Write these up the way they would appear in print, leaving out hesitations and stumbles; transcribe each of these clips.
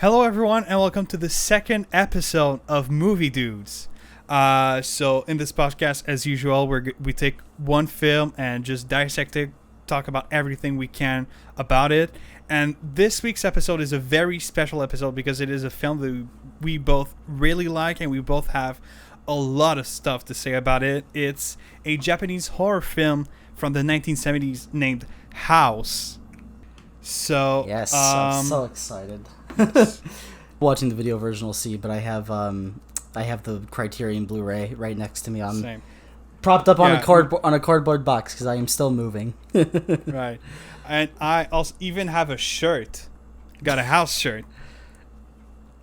Hello, everyone, and welcome to the second episode of Movie Dudes. So in this podcast, as usual, we take one film and just dissect it, talk about everything we can about it. And this week's episode is a very special episode because it is a film that we both really like and we both have a lot of stuff to say about it. It's a Japanese horror film from the 1970s named House. So yes, I'm so excited. Watching the video version will see, but I have the Criterion Blu-ray right next to me. I'm Same. propped up on a cardboard box because I am still moving. Right, and I also even have a shirt, got a house shirt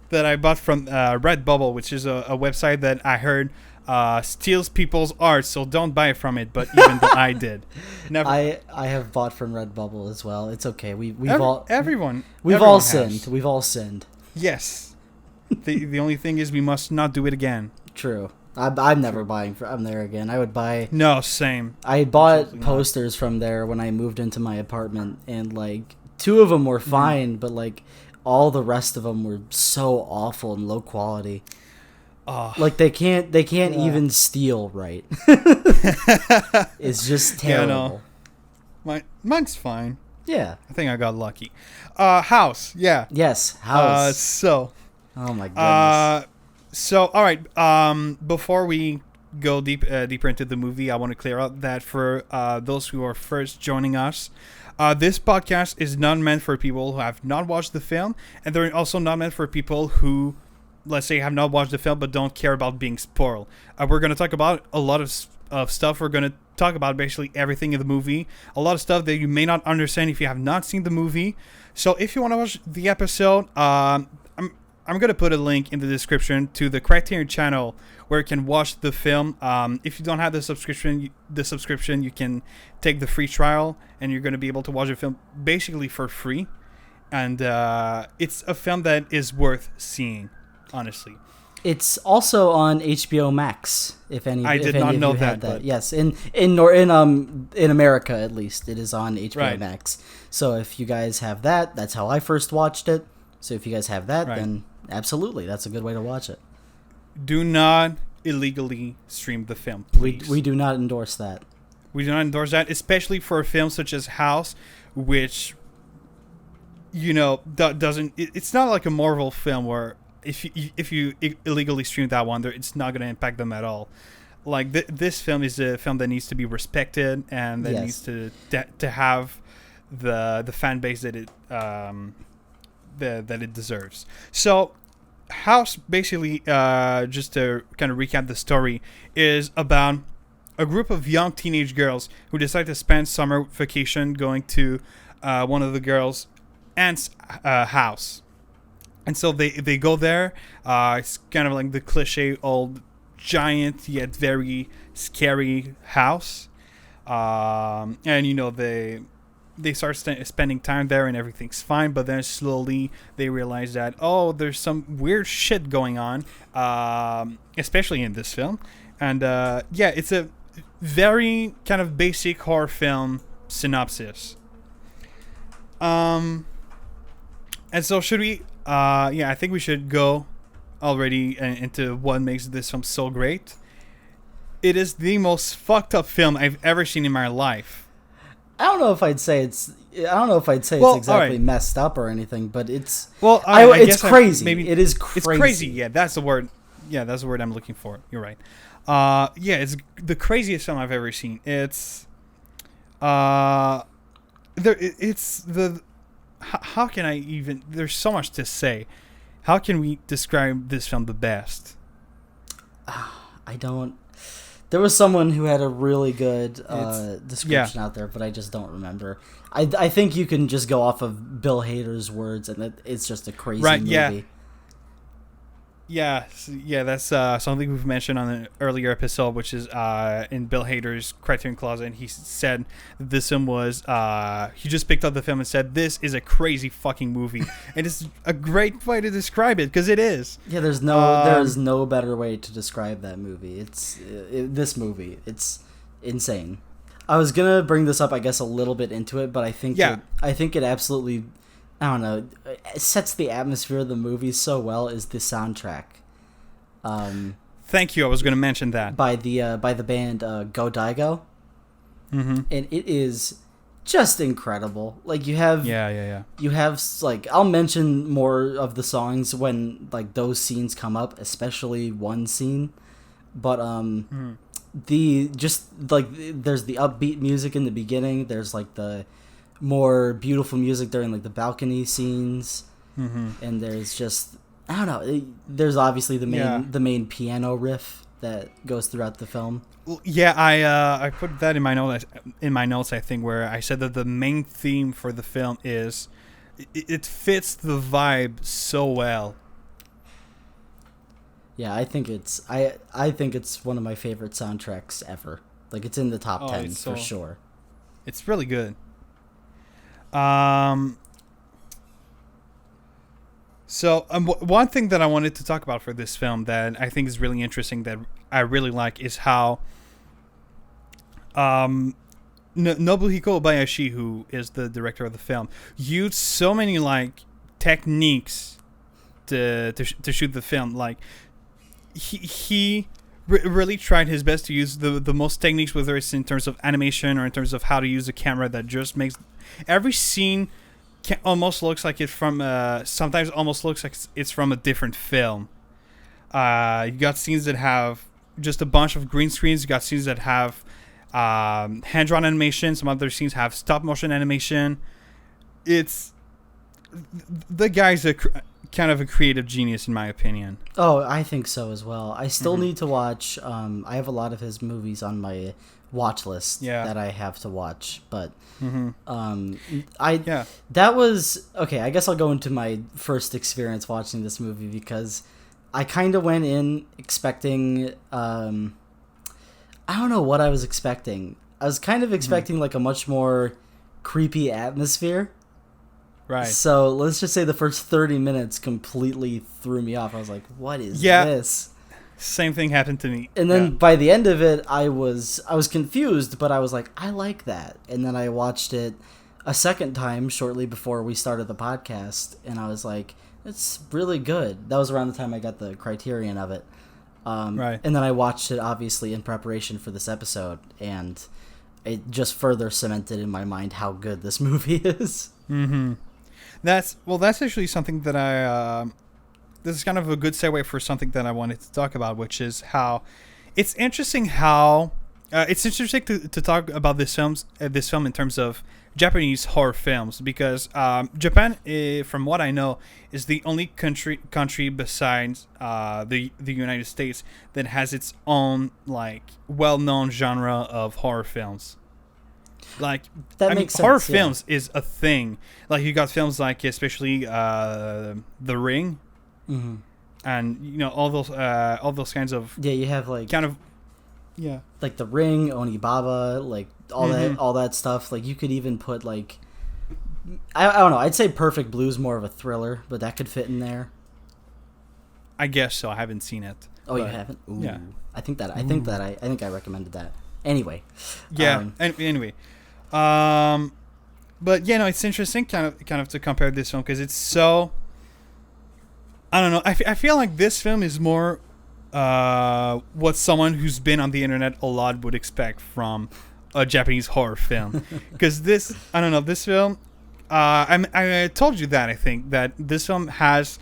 that I bought from Redbubble, which is a website that I heard steals people's art, so don't buy it from it. But even though I did, never. I have bought from Redbubble as well. It's okay. Everyone all has. sinned. We've all sinned. Yes. The only thing is we must not do it again. True. I'm never buying from there again. I would buy. No, same. I bought posters from there when I moved into my apartment, and like 2 of them were fine, but like all the rest of them were so awful and low quality. Like they can't even steal right. It's just terrible. Yeah, no. Mine's fine. Yeah. I think I got lucky. House. Yeah. Yes. House. Oh my goodness. So all right. Before we go deeper into the movie, I want to clear up that for those who are first joining us, this podcast is not meant for people who have not watched the film, and they're also not meant for people who, let's say, have not watched the film but don't care about being spoiled. We're going to talk about a lot of stuff. We're going to talk about basically everything in the movie. A lot of stuff that you may not understand if you have not seen the movie. So if you want to watch the episode, I'm going to put a link in the description to the Criterion channel where you can watch the film. If you don't have the subscription, you can take the free trial and you're going to be able to watch the film basically for free. And it's a film that is worth seeing. Honestly, it's also on HBO Max. I did not know that. But yes, in America at least, it is on HBO Max. So if you guys have that, that's how I first watched it. So if you guys have that, then absolutely, that's a good way to watch it. Do not illegally stream the film, please. We do not endorse that. We do not endorse that, especially for a film such as House, which doesn't. It's not like a Marvel film where if you illegally stream that one, it's not going to impact them at all. Like this film is a film that needs to be respected and that needs to have the fan base that it that it deserves. So, House basically, just to kind of recap the story, is about a group of young teenage girls who decide to spend summer vacation going to one of the girls' aunt's house. And so they go there. It's kind of like the cliche old giant yet very scary house. And they start spending time there and everything's fine. But then slowly they realize that, there's some weird shit going on, especially in this film. And it's a very kind of basic horror film synopsis. And so should we... I think we should go already into what makes this film so great. It is the most fucked up film I've ever seen in my life. I don't know if I'd say it's exactly messed up or anything, but it's it's crazy. It is crazy. It's crazy. Yeah, that's the word. Yeah, that's the word I'm looking for. You're right. It's the craziest film I've ever seen. It's how can I even... There's so much to say. How can we describe this film the best? I don't... There was someone who had a really good description out there, but I just don't remember. I think you can just go off of Bill Hader's words, and it's just a crazy movie. Yeah, that's something we've mentioned on an earlier episode, which is in Bill Hader's Criterion Closet. And he said that this film was, he just picked up the film and said, this is a crazy fucking movie. And it's a great way to describe it, because it is. Yeah, there's no better way to describe that movie. This movie. It's insane. I was going to bring this up, I guess, a little bit into it, but I think it absolutely I don't know, it sets the atmosphere of the movie so well is the soundtrack. Thank you. I was going to mention that by the band Go Daigo, and it is just incredible. Like you have you have like, I'll mention more of the songs when like those scenes come up, especially one scene, but the just like there's the upbeat music in the beginning, there's like the more beautiful music during like the balcony scenes, and there's just, I don't know, there's obviously the main piano riff that goes throughout the film. Yeah, I put that in my notes, I think, where I said that the main theme for the film is it fits the vibe so well. Yeah, I think it's one of my favorite soundtracks ever. Like, it's in the top 10 for sure. It's really good. So one thing that I wanted to talk about for this film that I think is really interesting, that I really like, is how Nobuhiko Obayashi, who is the director of the film, used so many like techniques to shoot the film. Like he really tried his best to use the most techniques, whether it's in terms of animation or in terms of how to use a camera, that just makes every scene almost looks like it's from sometimes almost looks like it's from a different film. You got scenes that have just a bunch of green screens. You got scenes that have hand-drawn animation. Some other scenes have stop-motion animation. It's the guy's kind of a creative genius, in my opinion. Oh, I think so as well. I still need to watch. I have a lot of his movies on my watch list that I have to watch, but that was okay. I guess I'll go into my first experience watching this movie, because I kind of went in expecting. I don't know what I was expecting. I was kind of expecting like a much more creepy atmosphere. Right. So let's just say the first 30 minutes completely threw me off. I was like, what is this? Same thing happened to me. And then by the end of it, I was confused, but I was like, I like that. And then I watched it a second time shortly before we started the podcast, and I was like, it's really good. That was around the time I got the Criterion of it. Right. And then I watched it obviously in preparation for this episode, and it just further cemented in my mind how good this movie is. That's actually something that this is kind of a good segue for something that I wanted to talk about, which is how it's interesting to talk about this film in terms of Japanese horror films, because Japan, from what I know, is the only country besides the United States that has its own like well-known genre of horror films. Like, horror films is a thing. Like, you got films like, especially The Ring, and all those kinds of you have like kind of like The Ring, Onibaba, like all that stuff. Like, you could even put like I don't know. I'd say Perfect Blue's more of a thriller, but that could fit in there. I guess so. I haven't seen it. Oh, you haven't? Ooh. Yeah. I think I recommended that. Anyway. Yeah. Anyway. But it's interesting kind of to compare this film, because it's so, I don't know. I feel like this film is more what someone who's been on the internet a lot would expect from a Japanese horror film. Because this film, I told you that I think that this film has,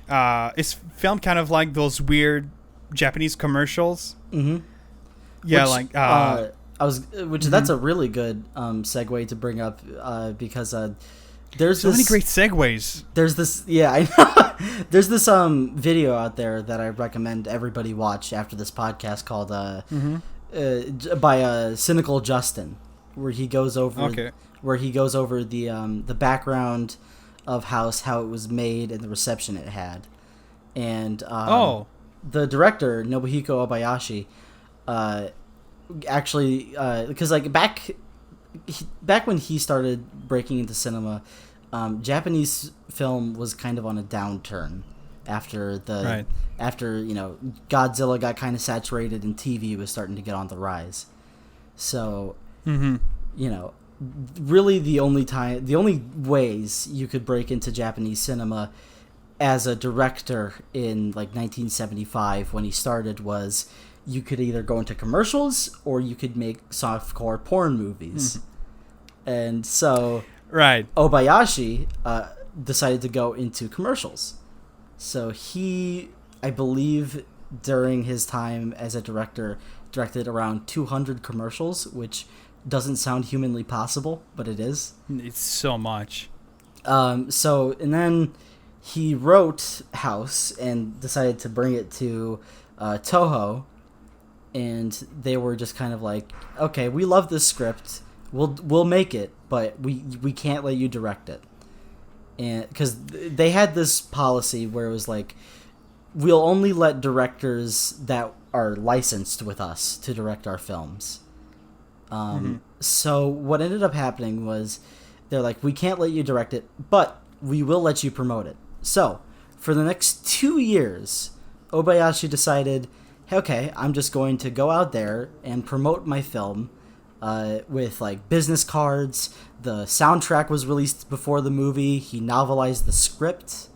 it's filmed kind of like those weird Japanese commercials. Yeah, that's a really good segue to bring up, because there's so many great segues. There's this, I know. There's this video out there that I recommend everybody watch after this podcast called by Cynical Justin, where he goes over the background of how it was made and the reception it had, and the director Nobuhiko Obayashi. Actually, because like back when he started breaking into cinema, Japanese film was kind of on a downturn after Godzilla got kind of saturated and TV was starting to get on the rise. So really the only ways you could break into Japanese cinema as a director in like 1975 when he started was you could either go into commercials or you could make softcore porn movies. And so Obayashi decided to go into commercials. So he, I believe, during his time as a director, directed around 200 commercials, which doesn't sound humanly possible, but it is. It's so much. And then he wrote House and decided to bring it to Toho, and they were just kind of like, okay, we love this script, we'll make it, but we can't let you direct it. And because they had this policy where it was like, we'll only let directors that are licensed with us to direct our films. So what ended up happening was they're like, we can't let you direct it, but we will let you promote it. So for the next 2 years, Obayashi decided, okay, I'm just going to go out there and promote my film with like business cards. The soundtrack was released before the movie. He novelized the script.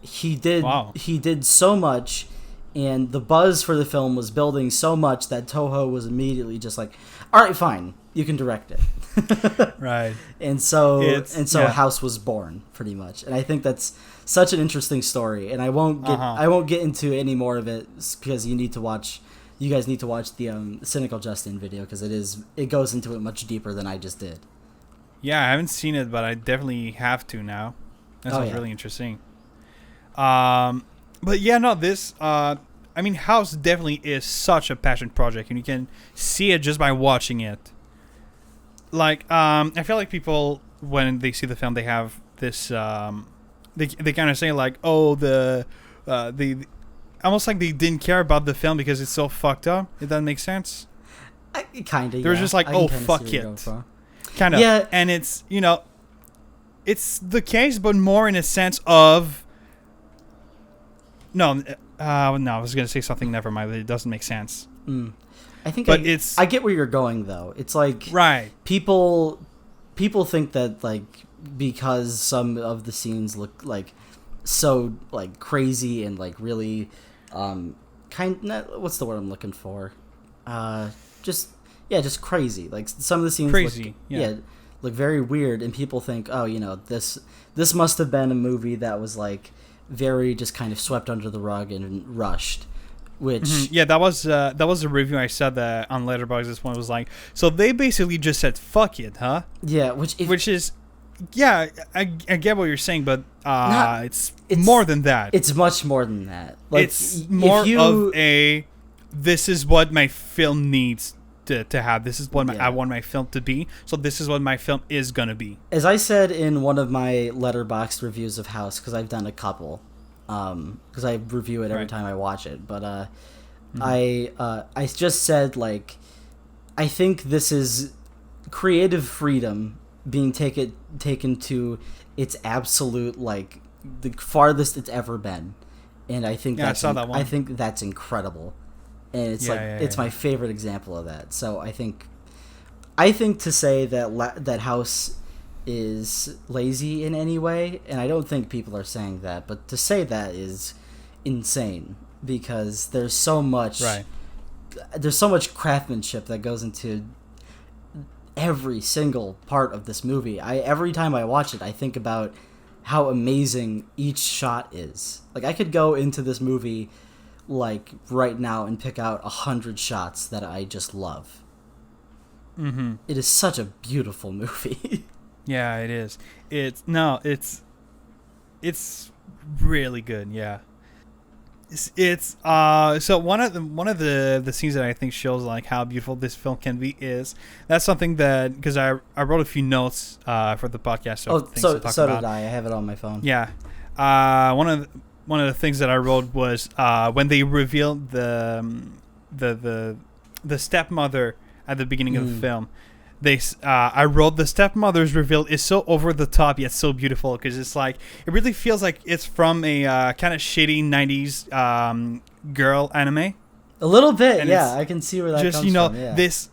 He did so much, and the buzz for the film was building so much that Toho was immediately just like, all right, fine, you can direct it. Right. And so House was born, pretty much. And I think that's such an interesting story, and I won't get into any more of it because you guys need to watch the Cynical Justin video, because it goes into it much deeper than I just did. Yeah, I haven't seen it, but I definitely have to now. That sounds really interesting. But yeah, no, this House definitely is such a passion project, and you can see it just by watching it. Like, I feel like people, when they see the film, they have this, they kind of say like, oh, they almost like they didn't care about the film because it's so fucked up. If that makes sense. Kind of. They're just like, oh, fuck it. Kind of. Yeah. And it's, it's the case, but more in a sense of, no, I was going to say something, never mind, but it doesn't make sense. I think I get where you're going, though. It's like, right. People think that, like, because some of the scenes look like so like crazy and like really what's the word I'm looking for? Just crazy. Like some of the scenes look very weird, and people think, oh, this must have been a movie that was like very just kind of swept under the rug and rushed. Which that was a review I said that on Letterboxd. This one was like, so they basically just said fuck it, huh? Yeah, which is. Yeah, I get what you're saying, but it's more than that. It's much more than that. Like, it's more of a, this is what my film needs to have. This is what I want my film to be. So this is what my film is going to be. As I said in one of my Letterboxd reviews of House, because I've done a couple, because I review it every time I watch it. But I just said, like, I think this is creative freedom being taken to its absolute, like, the farthest it's ever been, and I think I think that's incredible, and it's it's my favorite example of that. So I think to say that that House is lazy in any way, and I don't think people are saying that, but to say that is insane, because there's so much craftsmanship that goes into every single part of this movie. Every time I watch it, I think about how amazing each shot is. Like, I could go into this movie like right now and pick out 100 shots that I just love. It is such a beautiful movie. Yeah, it is. It's really good. Yeah. It's so one of the scenes that I think shows like how beautiful this film can be is, that's something that, because I wrote a few notes for the podcast. So did I. I have it on my phone. Yeah. One of the things that I wrote was when they revealed the stepmother at the beginning of the film. I wrote, the stepmother's reveal is so over the top yet so beautiful, because it's like, it really feels like it's from a kind of shitty 90s girl anime. A little bit, and yeah. I can see where that comes from. This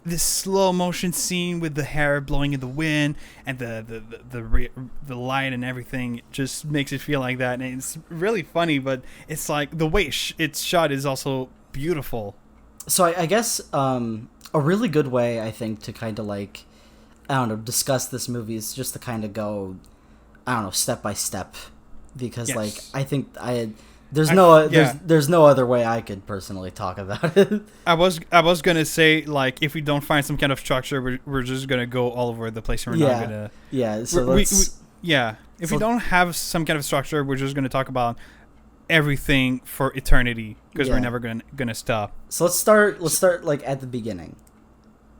this slow motion scene with the hair blowing in the wind and the light and everything just makes it feel like that, and it's really funny. But it's like the way it's shot is also beautiful. So I guess a really good way, I think, to kind of like, I don't know, discuss this movie is just to kind of go, I don't know, step by step, because like I think there's no other way I could personally talk about it. I was gonna say, like, if we don't find some kind of structure, we're just gonna go all over the place, and we're not gonna. So if we don't have some kind of structure, we're just gonna talk about everything for eternity, because we're never gonna stop. So let's start like at the beginning.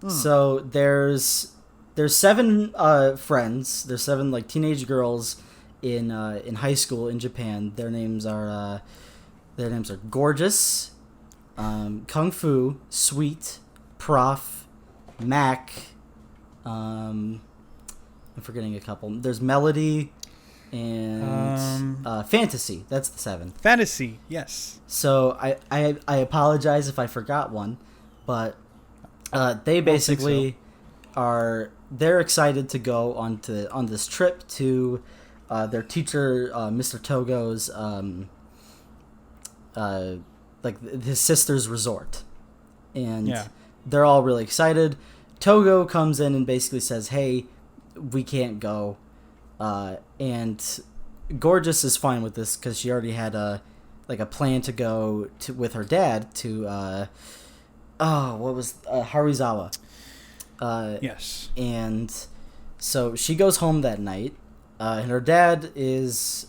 So there's 7 friends. There's 7 like teenage girls in high school in Japan. Their names are Gorgeous, Kung Fu, Sweet, Prof, Mac. I'm forgetting a couple. There's Melody and Fantasy. That's the 7. Fantasy, yes. So I apologize if I forgot one, but they basically they're excited to go on this trip to their teacher, Mr. Togo's, like his sister's resort, and they're all really excited. Togo comes in and basically says, "Hey, we can't go," and Gorgeous is fine with this because she already had a plan to go with her dad to Haruizawa. Yes. And so she goes home that night, and her dad he's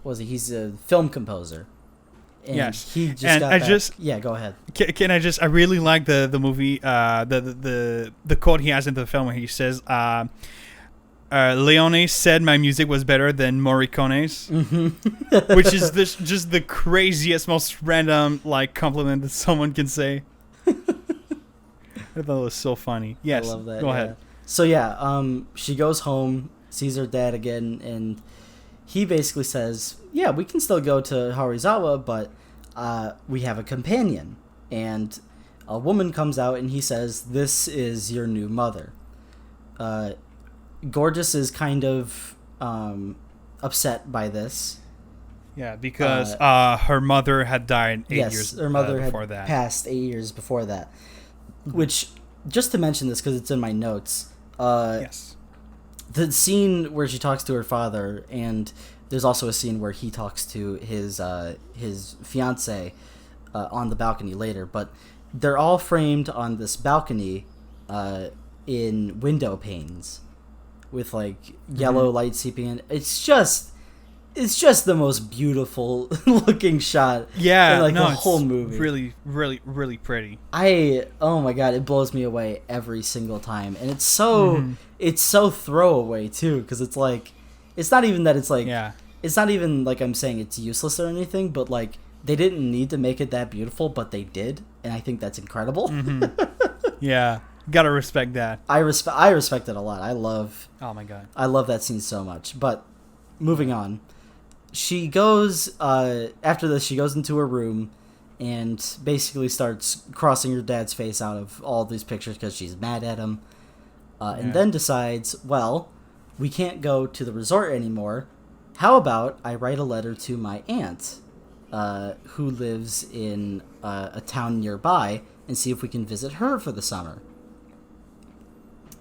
a film composer. And yes. He just got back. Go ahead. Can I really like the movie, the quote he has in the film where he says, Leone said my music was better than Morricone's, which is just the craziest, most random like compliment that someone can say. I thought it was so funny. Yes, I love that. Go ahead. So she goes home, sees her dad again, and he basically says, "Yeah, we can still go to Haruizawa, but we have a companion." And a woman comes out, and he says, "This is your new mother." Gorgeous is kind of upset by this. Yeah, because her mother had died 8 years before that. Yes, her mother had passed 8 years before that. Which, just to mention this because it's in my notes, yes, the scene where she talks to her father, and there's also a scene where he talks to his fiance on the balcony later, but they're all framed on this balcony in window panes with like yellow light seeping in. It's just the most beautiful looking shot. Yeah, in the whole movie. Really, really, really pretty. Oh my god, it blows me away every single time, and it's so throwaway too, because it's like, it's not even that it's like, it's not even like I'm saying it's useless or anything, but like they didn't need to make it that beautiful, but they did, and I think that's incredible. Yeah, gotta respect that. I respect it a lot. Oh my god, I love that scene so much. But moving on. She goes, after this, she goes into her room and basically starts crossing her dad's face out of all these pictures because she's mad at him. And then decides, well, we can't go to the resort anymore. How about I write a letter to my aunt, who lives in a town nearby, and see if we can visit her for the summer.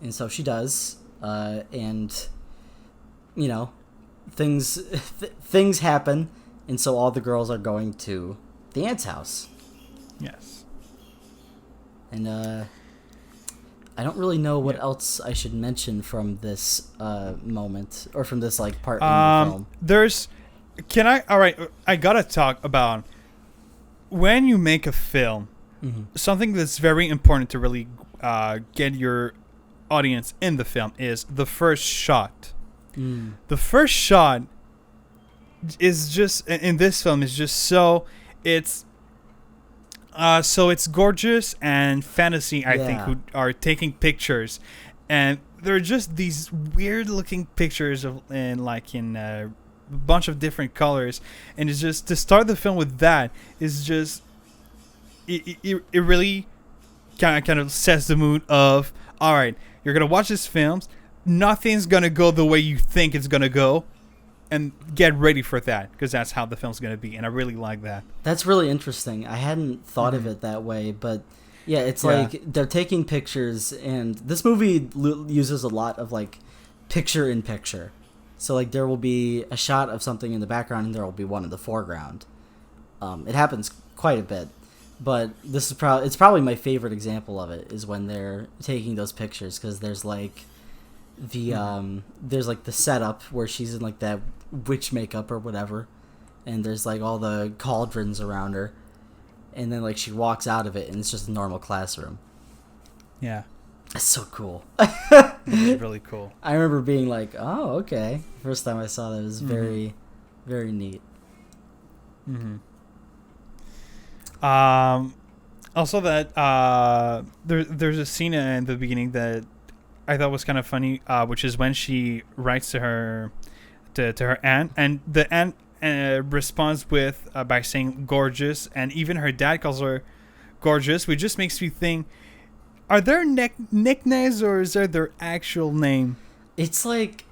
And so she does, and, you know, things happen, and so all the girls are going to the aunt's house. Yes. And I don't really know what else I should mention from this moment, or from this like part in the film. All right, I gotta talk about when you make a film. Something that's very important to really get your audience in the film is the first shot. The first shot is just in this film is just so it's Gorgeous and Fantasy, I think, who are taking pictures, and they're just these weird looking pictures in a bunch of different colors, and it's just to start the film with that is just it really kind of sets the mood of, all right, you're gonna watch these films, nothing's gonna go the way you think it's gonna go, and get ready for that, because that's how the film's gonna be, and I really like that. That's really interesting. I hadn't thought of it that way, but yeah, it's like they're taking pictures, and this movie uses a lot of like picture in picture. So like there will be a shot of something in the background, and there will be one in the foreground. It happens quite a bit, but this is it's probably my favorite example of it is when they're taking those pictures, because there's like there's like the setup where she's in like that witch makeup or whatever, and there's like all the cauldrons around her, and then like she walks out of it and it's just a normal classroom. Yeah, that's so cool. It's really cool. I remember being like, oh, okay. First time I saw that, it was very very neat. Also that there's a scene in the beginning that I thought was kind of funny, which is when she writes to her aunt, and the aunt responds with by saying gorgeous, and even her dad calls her gorgeous, which just makes me think, are there nicknames or is there their actual name? It's like,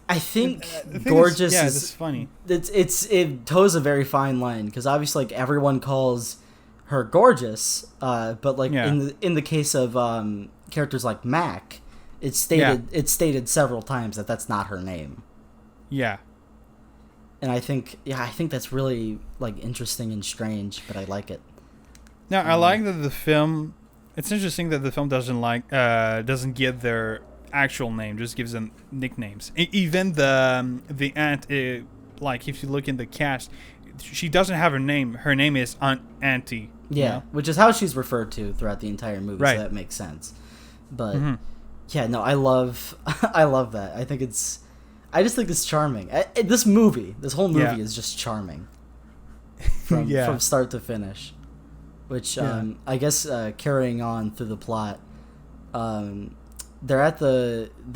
I think gorgeous is funny. It toes a very fine line, because obviously like everyone calls her gorgeous, but like in the case of characters like Mac, it's stated several times that that's not her name. Yeah. And I think that's really like interesting and strange, but I like it. Now I like that the film. It's interesting that the film doesn't give their actual name, just gives them nicknames. Even the aunt, like if you look in the cast, she doesn't have her name. Her name is Aunt Auntie. Yeah, you know? Which is how she's referred to throughout the entire movie, right. So that makes sense. But yeah, no, I love that. I just think it's charming. This whole movie is just charming from start to finish. Which I guess carrying on through the plot, they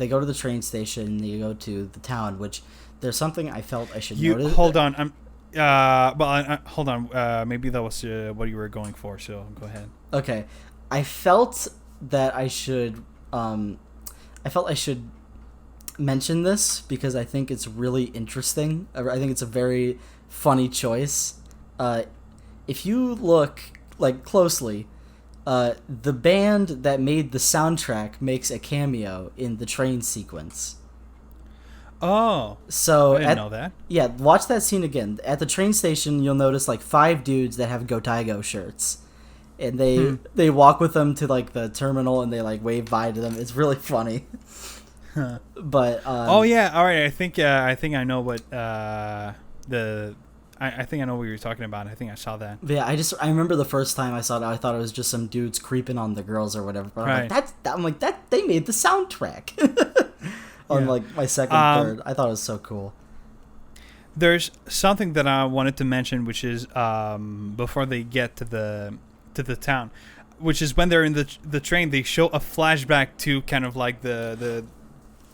go to the train station. They go to the town, which there's something I felt I should notice. Hold on, hold on. Maybe that was what you were going for. So go ahead. Okay, I felt that I should mention this because I think it's really interesting. I think it's a very funny choice. If you look like closely, the band that made the soundtrack makes a cameo in the train sequence. Oh, so I didn't know that. Yeah, watch that scene again. At the train station, you'll notice like 5 dudes that have Gotaigo shirts, and they walk with them to like the terminal, and they like wave bye to them. It's really funny. But oh yeah, all right. I think I know what I think I know what you're talking about. I think I saw that. But yeah, I remember the first time I saw it, I thought it was just some dudes creeping on the girls or whatever. But I'm like, they made the soundtrack. On like my second, third, I thought it was so cool. There's something that I wanted to mention, which is before they get to the town, which is when they're in the train, they show a flashback to kind of like the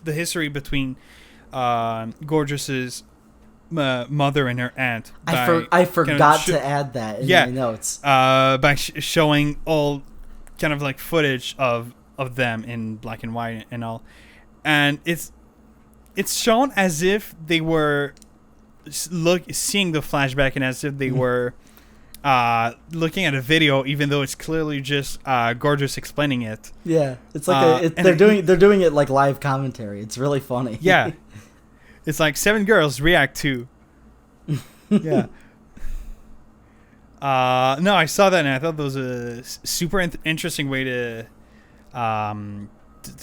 history between Gorgeous's mother and her aunt. I forgot to add that in my notes. By showing all kind of like footage of them in black and white and all. And it's shown as if they were seeing the flashback and as if they were looking at a video, even though it's clearly just Gorgeous explaining it. Yeah, it's like they're doing it like live commentary. It's really funny. Yeah, it's like 7 girls react to. Yeah. No, I saw that and I thought that was a super interesting way to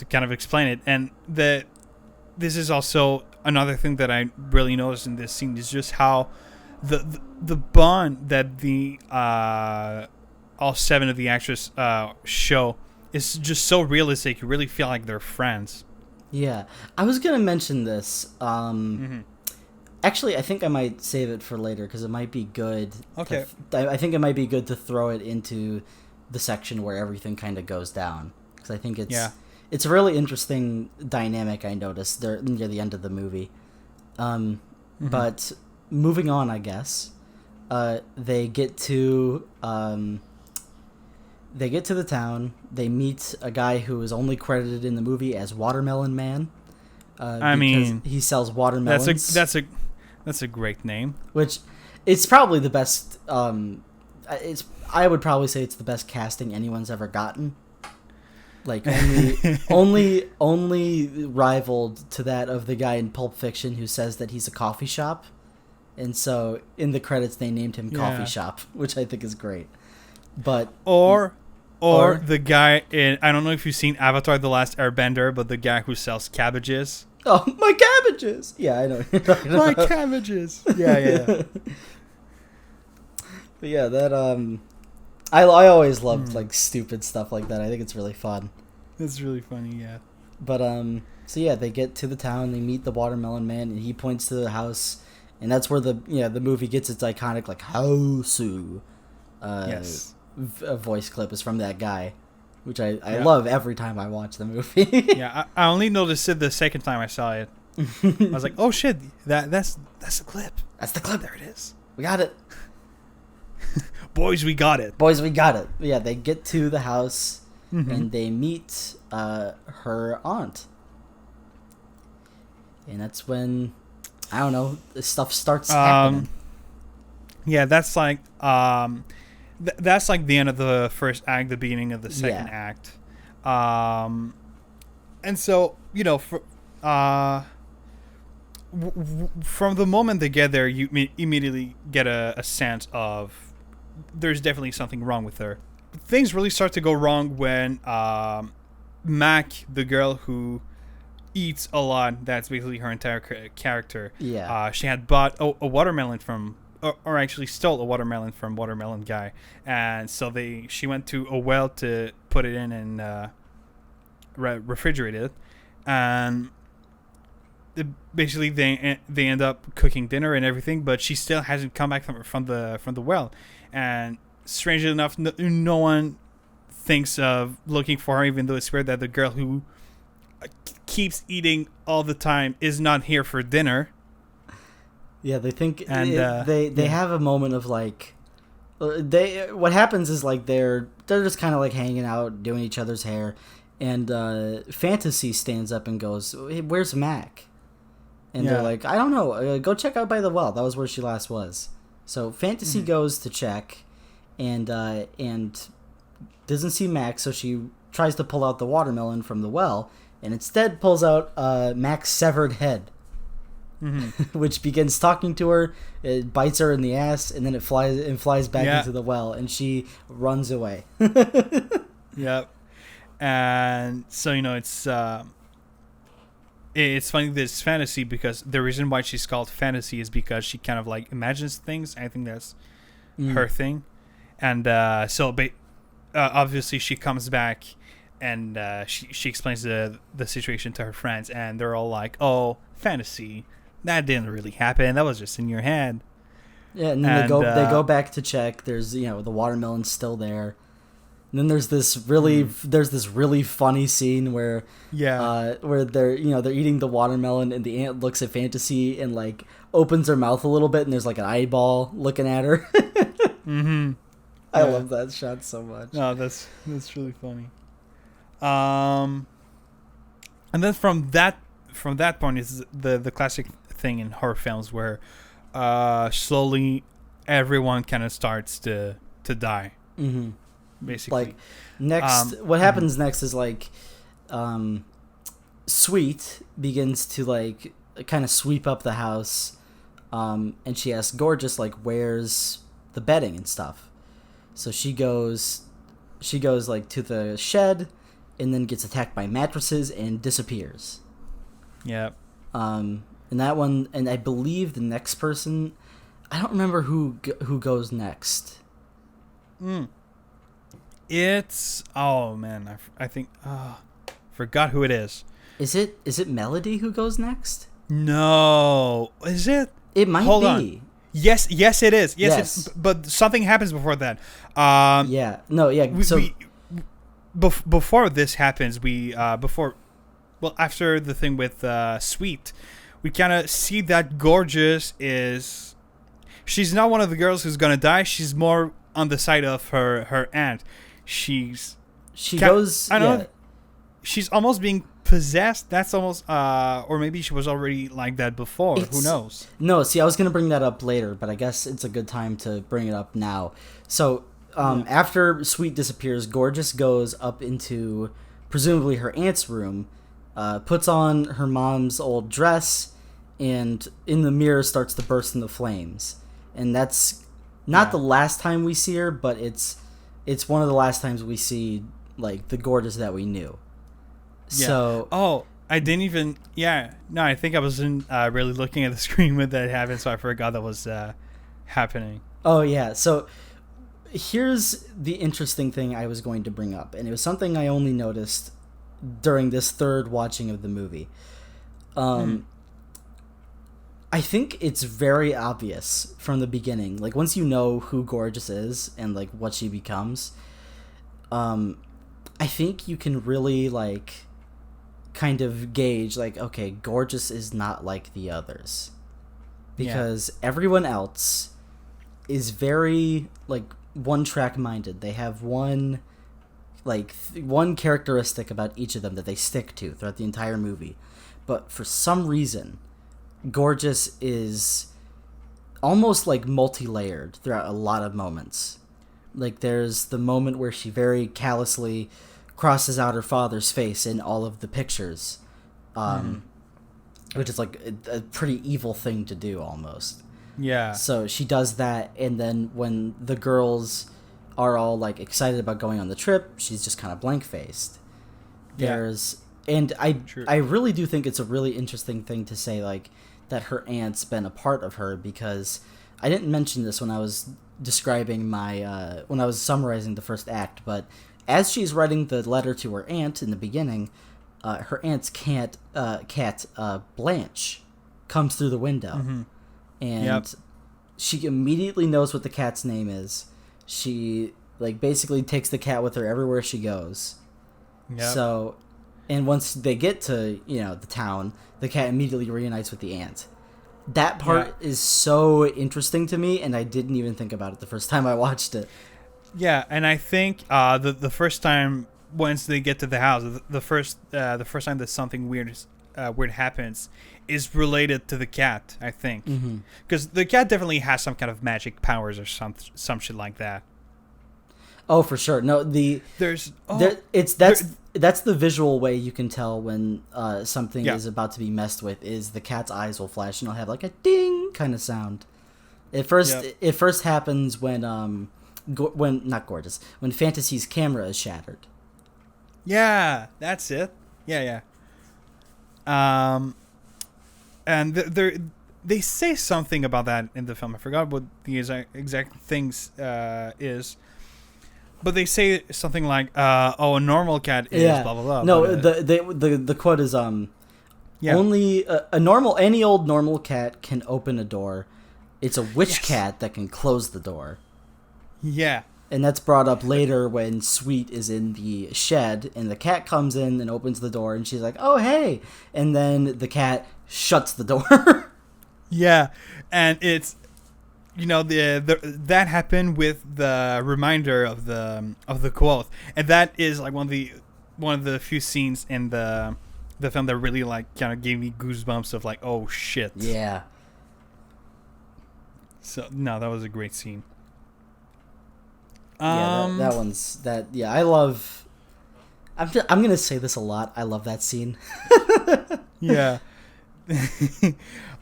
kind of explain it, and that this is also another thing that I really noticed in this scene is just how the bond that the all 7 of the actors show is just so realistic. You really feel like they're friends. Yeah, I was gonna mention this. Actually, I think I might save it for later because it might be good. Okay. I think it might be good to throw it into the section where everything kind of goes down, because I think it's a really interesting dynamic I noticed there near the end of the movie. But moving on, I guess, they get to They get to the town. They meet a guy who is only credited in the movie as Watermelon Man. I mean, he sells watermelons. That's a great name. Which, it's probably the best. I would probably say it's the best casting anyone's ever gotten. Like only rivaled to that of the guy in Pulp Fiction who says that he's a coffee shop, and so in the credits they named him Coffee Shop, which I think is great. But or the guy in, I don't know if you've seen Avatar: The Last Airbender, but the guy who sells cabbages. Oh, my cabbages! Yeah, I know. My cabbages. Yeah. But yeah, that I always loved like stupid stuff like that. I think it's really fun. It's really funny, yeah. But so yeah, they get to the town, they meet the Watermelon Man, and he points to the house, and that's where the movie gets its iconic like "Houseu" voice clip is from that guy, which I love every time I watch the movie. Yeah, I only noticed it the second time I saw it. I was like, oh shit, that's the clip. That's the clip. There it is. We got it. Boys, we got it. Boys, we got it. Yeah, they get to the house and they meet her aunt. And that's when, I don't know, this stuff starts happening. Yeah, that's like that's like the end of the first act, the beginning of the second act. And so, from the moment they get there, you immediately get a sense of there's definitely something wrong with her. Things really start to go wrong when Mac, the girl who eats a lot, that's basically her entire character. Yeah. She had bought a watermelon from, or actually stole a watermelon from Watermelon Guy, and so she went to a well to put it in and refrigerate it, and basically they end up cooking dinner and everything, but she still hasn't come back from the well, and strangely enough, no one thinks of looking for her, even though it's weird that the girl who keeps eating all the time is not here for dinner. Yeah, they think, and they have a moment of like, what happens is like they're just kind of like hanging out, doing each other's hair, and Fantasy stands up and goes, "Hey, where's Mac?" And they're like, "I don't know. Go check out by the well. That was where she last was." So Fantasy goes to check, and doesn't see Mac, so she tries to pull out the watermelon from the well, and instead pulls out Mac's severed head, which begins talking to her. It bites her in the ass, and then it flies back into the well, and she runs away. Yep. And so it's funny this Fantasy, because the reason why she's called Fantasy is because she kind of like imagines things. I think that's her thing. And so obviously she comes back and she explains the situation to her friends, and they're all like, "Oh, Fantasy, that didn't really happen. That was just in your head." Yeah, and then they go back to check. There's the watermelon's still there. And then there's this really funny scene where they're eating the watermelon, and the ant looks at Fantasy and like opens her mouth a little bit, and there's like an eyeball looking at her. I love that shot so much. No, that's really funny. And then from that point is the classic thing in horror films where slowly everyone kind of starts to die. Basically, like next, what happens next is like, Sweet begins to like kind of sweep up the house, and she asks Gorgeous like, "Where's the bedding and stuff?" So she goes like to the shed, and then gets attacked by mattresses and disappears. Yeah. And that one, and I believe the next person, I don't remember who goes next. It's I think forgot who it is. Is it Melody who goes next? No, is it? It might Hold be. On. Yes, it is. Yes. But something happens before that. Before this happens, after the thing with Sweet, we kind of see that Gorgeous she's not one of the girls who's gonna die. She's more on the side of her aunt. she goes. I don't know. She's almost being possessed. That's almost, or maybe she was already like that before. Who knows? No, see, I was gonna bring that up later, but I guess it's a good time to bring it up now. So, after Sweet disappears, Gorgeous goes up into presumably her aunt's room, puts on her mom's old dress, and in the mirror starts to burst into flames. And that's not the last time we see her, but it's one of the last times we see like the Gorgeous that we knew. Yeah. So I didn't even no, I think I wasn't really looking at the screen when that happened, so I forgot that was happening. Oh yeah, so here's the interesting thing I was going to bring up, and it was something I only noticed during this third watching of the movie. I think it's very obvious from the beginning, like once you know who Gorgeous is and like what she becomes, I think you can really like kind of gauge like, okay, Gorgeous is not like the others, because everyone else is very like one track minded. They have one characteristic about each of them that they stick to throughout the entire movie. But for some reason, Gorgeous is almost like multi-layered throughout a lot of moments. Like there's the moment where she very callously crosses out her father's face in all of the pictures, which is like a pretty evil thing to do almost. Yeah. So she does that, and then when the girls are all like excited about going on the trip, she's just kind of blank-faced. And I really do think it's a really interesting thing to say, like, that her aunt's been a part of her, because I didn't mention this when I was describing my when I was summarizing the first act, but as she's writing the letter to her aunt in the beginning, her aunt's cat Blanche comes through the window, and she immediately knows what the cat's name is. She like basically takes the cat with her everywhere she goes. So, and once they get to the town, the cat immediately reunites with the aunt. That part is so interesting to me, and I didn't even think about it the first time I watched it. Yeah, and I think the first time once they get to the house, the first time that something weird happens is related to the cat. I think because the cat definitely has some kind of magic powers or some shit like that. Oh, for sure. No, that's the visual way you can tell when something is about to be messed with. Is the cat's eyes will flash and it'll have like a ding kind of sound. It first happens when when Fantasy's camera is shattered. Yeah, that's it. Yeah. And they say something about that in the film. I forgot what the exact things is. But they say something like, a normal cat is blah, blah, blah. No, the quote is, only any old normal cat can open a door. It's a witch cat that can close the door. Yeah. And that's brought up later when Sweet is in the shed, and the cat comes in and opens the door, and she's like, oh, hey. And then the cat shuts the door. Yeah. And it's... that happened with the reminder of the quote, and that is like one of the few scenes in the film that really like kind of gave me goosebumps of like, oh shit. Yeah. So no, that was a great scene. That one's that. Yeah, I love. I'm gonna say this a lot. I love that scene. Yeah.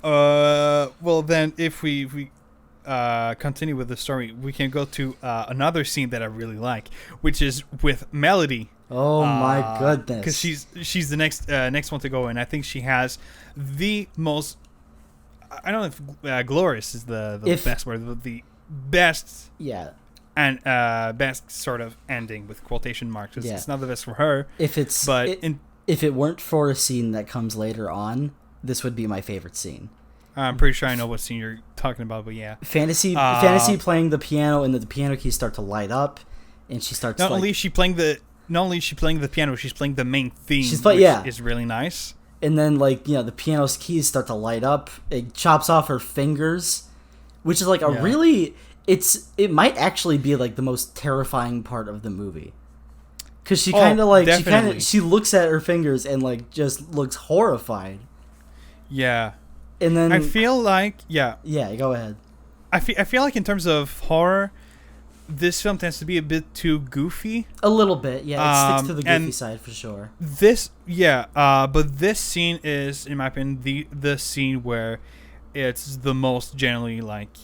Well then, if we continue with the story, we can go to another scene that I really like, which is with Melody. Oh my goodness! Because she's the next one to go, and I think she has the most. I don't know if glorious is the best word, the best. Yeah. And best sort of ending with quotation marks. It's not the best for her. If it weren't for a scene that comes later on, this would be my favorite scene. I'm pretty sure I know what scene you're talking about, but yeah. Fantasy playing the piano, and the piano keys start to light up, and she starts. Not only is she playing the piano, she's playing the main theme, which is really nice. And then the piano's keys start to light up. It chops off her fingers, which is like a really it might actually be like the most terrifying part of the movie. Because she kind of like she looks at her fingers and like just looks horrified. Yeah. And then I feel like yeah, go ahead. I feel like in terms of horror, this film tends to be a bit too goofy. A little bit, yeah. It sticks to the goofy side for sure. But this scene is, in my opinion, the scene where it's the most generally like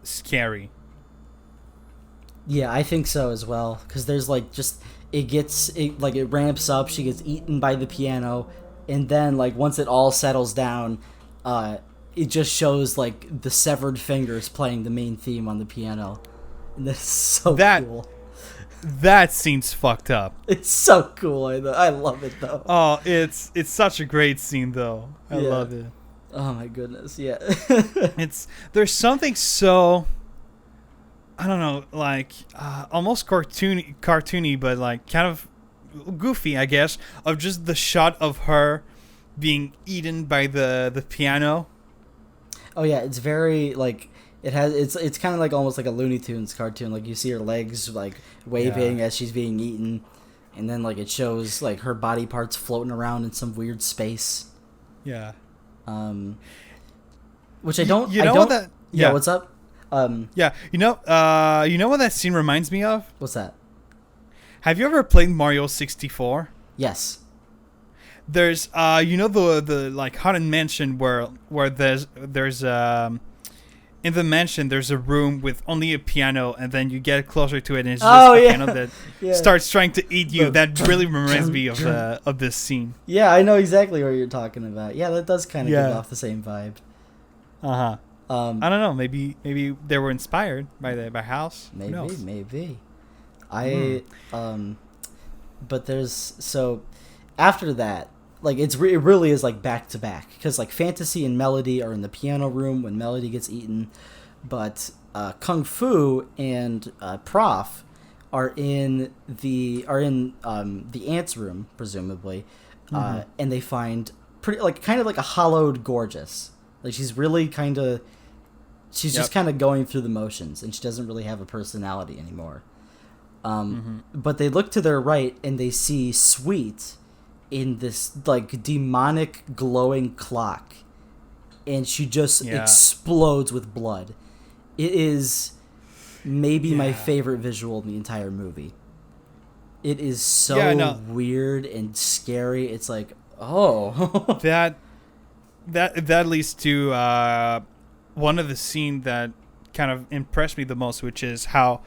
scary. Yeah, I think so as well. Because there's like it ramps up. She gets eaten by the piano, and then like once it all settles down, it just shows like the severed fingers playing the main theme on the piano. And that's so cool. That scene's fucked up. It's so cool. I love it though. Oh, it's such a great scene though. I love it. Oh my goodness, yeah. There's something so, I don't know, like almost cartoony, but like kind of goofy, I guess, of just the shot of her being eaten by the piano. Oh yeah, it's very like it's kind of like almost like a Looney Tunes cartoon. Like you see her legs like waving as she's being eaten, and then like it shows like her body parts floating around in some weird space. Yeah. Which I don't. What's up? Yeah. You know what that scene reminds me of? What's that? Have you ever played Mario 64? Yes. There's the like haunted mansion where there's in the mansion there's a room with only a piano, and then you get closer to it and it's just a piano that starts trying to eat you. That really reminds me of this scene. Yeah, I know exactly what you're talking about. Yeah, that does kind of give off the same vibe. I don't know. Maybe they were inspired by House. Maybe. But there's after that, like it really is like back to back, because like Fantasy and Melody are in the piano room when Melody gets eaten, but Kung Fu and Prof are in the ants room presumably, and they find kind of like a hollowed Gorgeous. Like she's really just kind of going through the motions, and she doesn't really have a personality anymore. But they look to their right and they see Sweet in this like demonic glowing clock, and she just explodes with blood. It is maybe my favorite visual in the entire movie. It is so weird and scary. It's like, oh. that leads to one of the scenes that kind of impressed me the most, which is how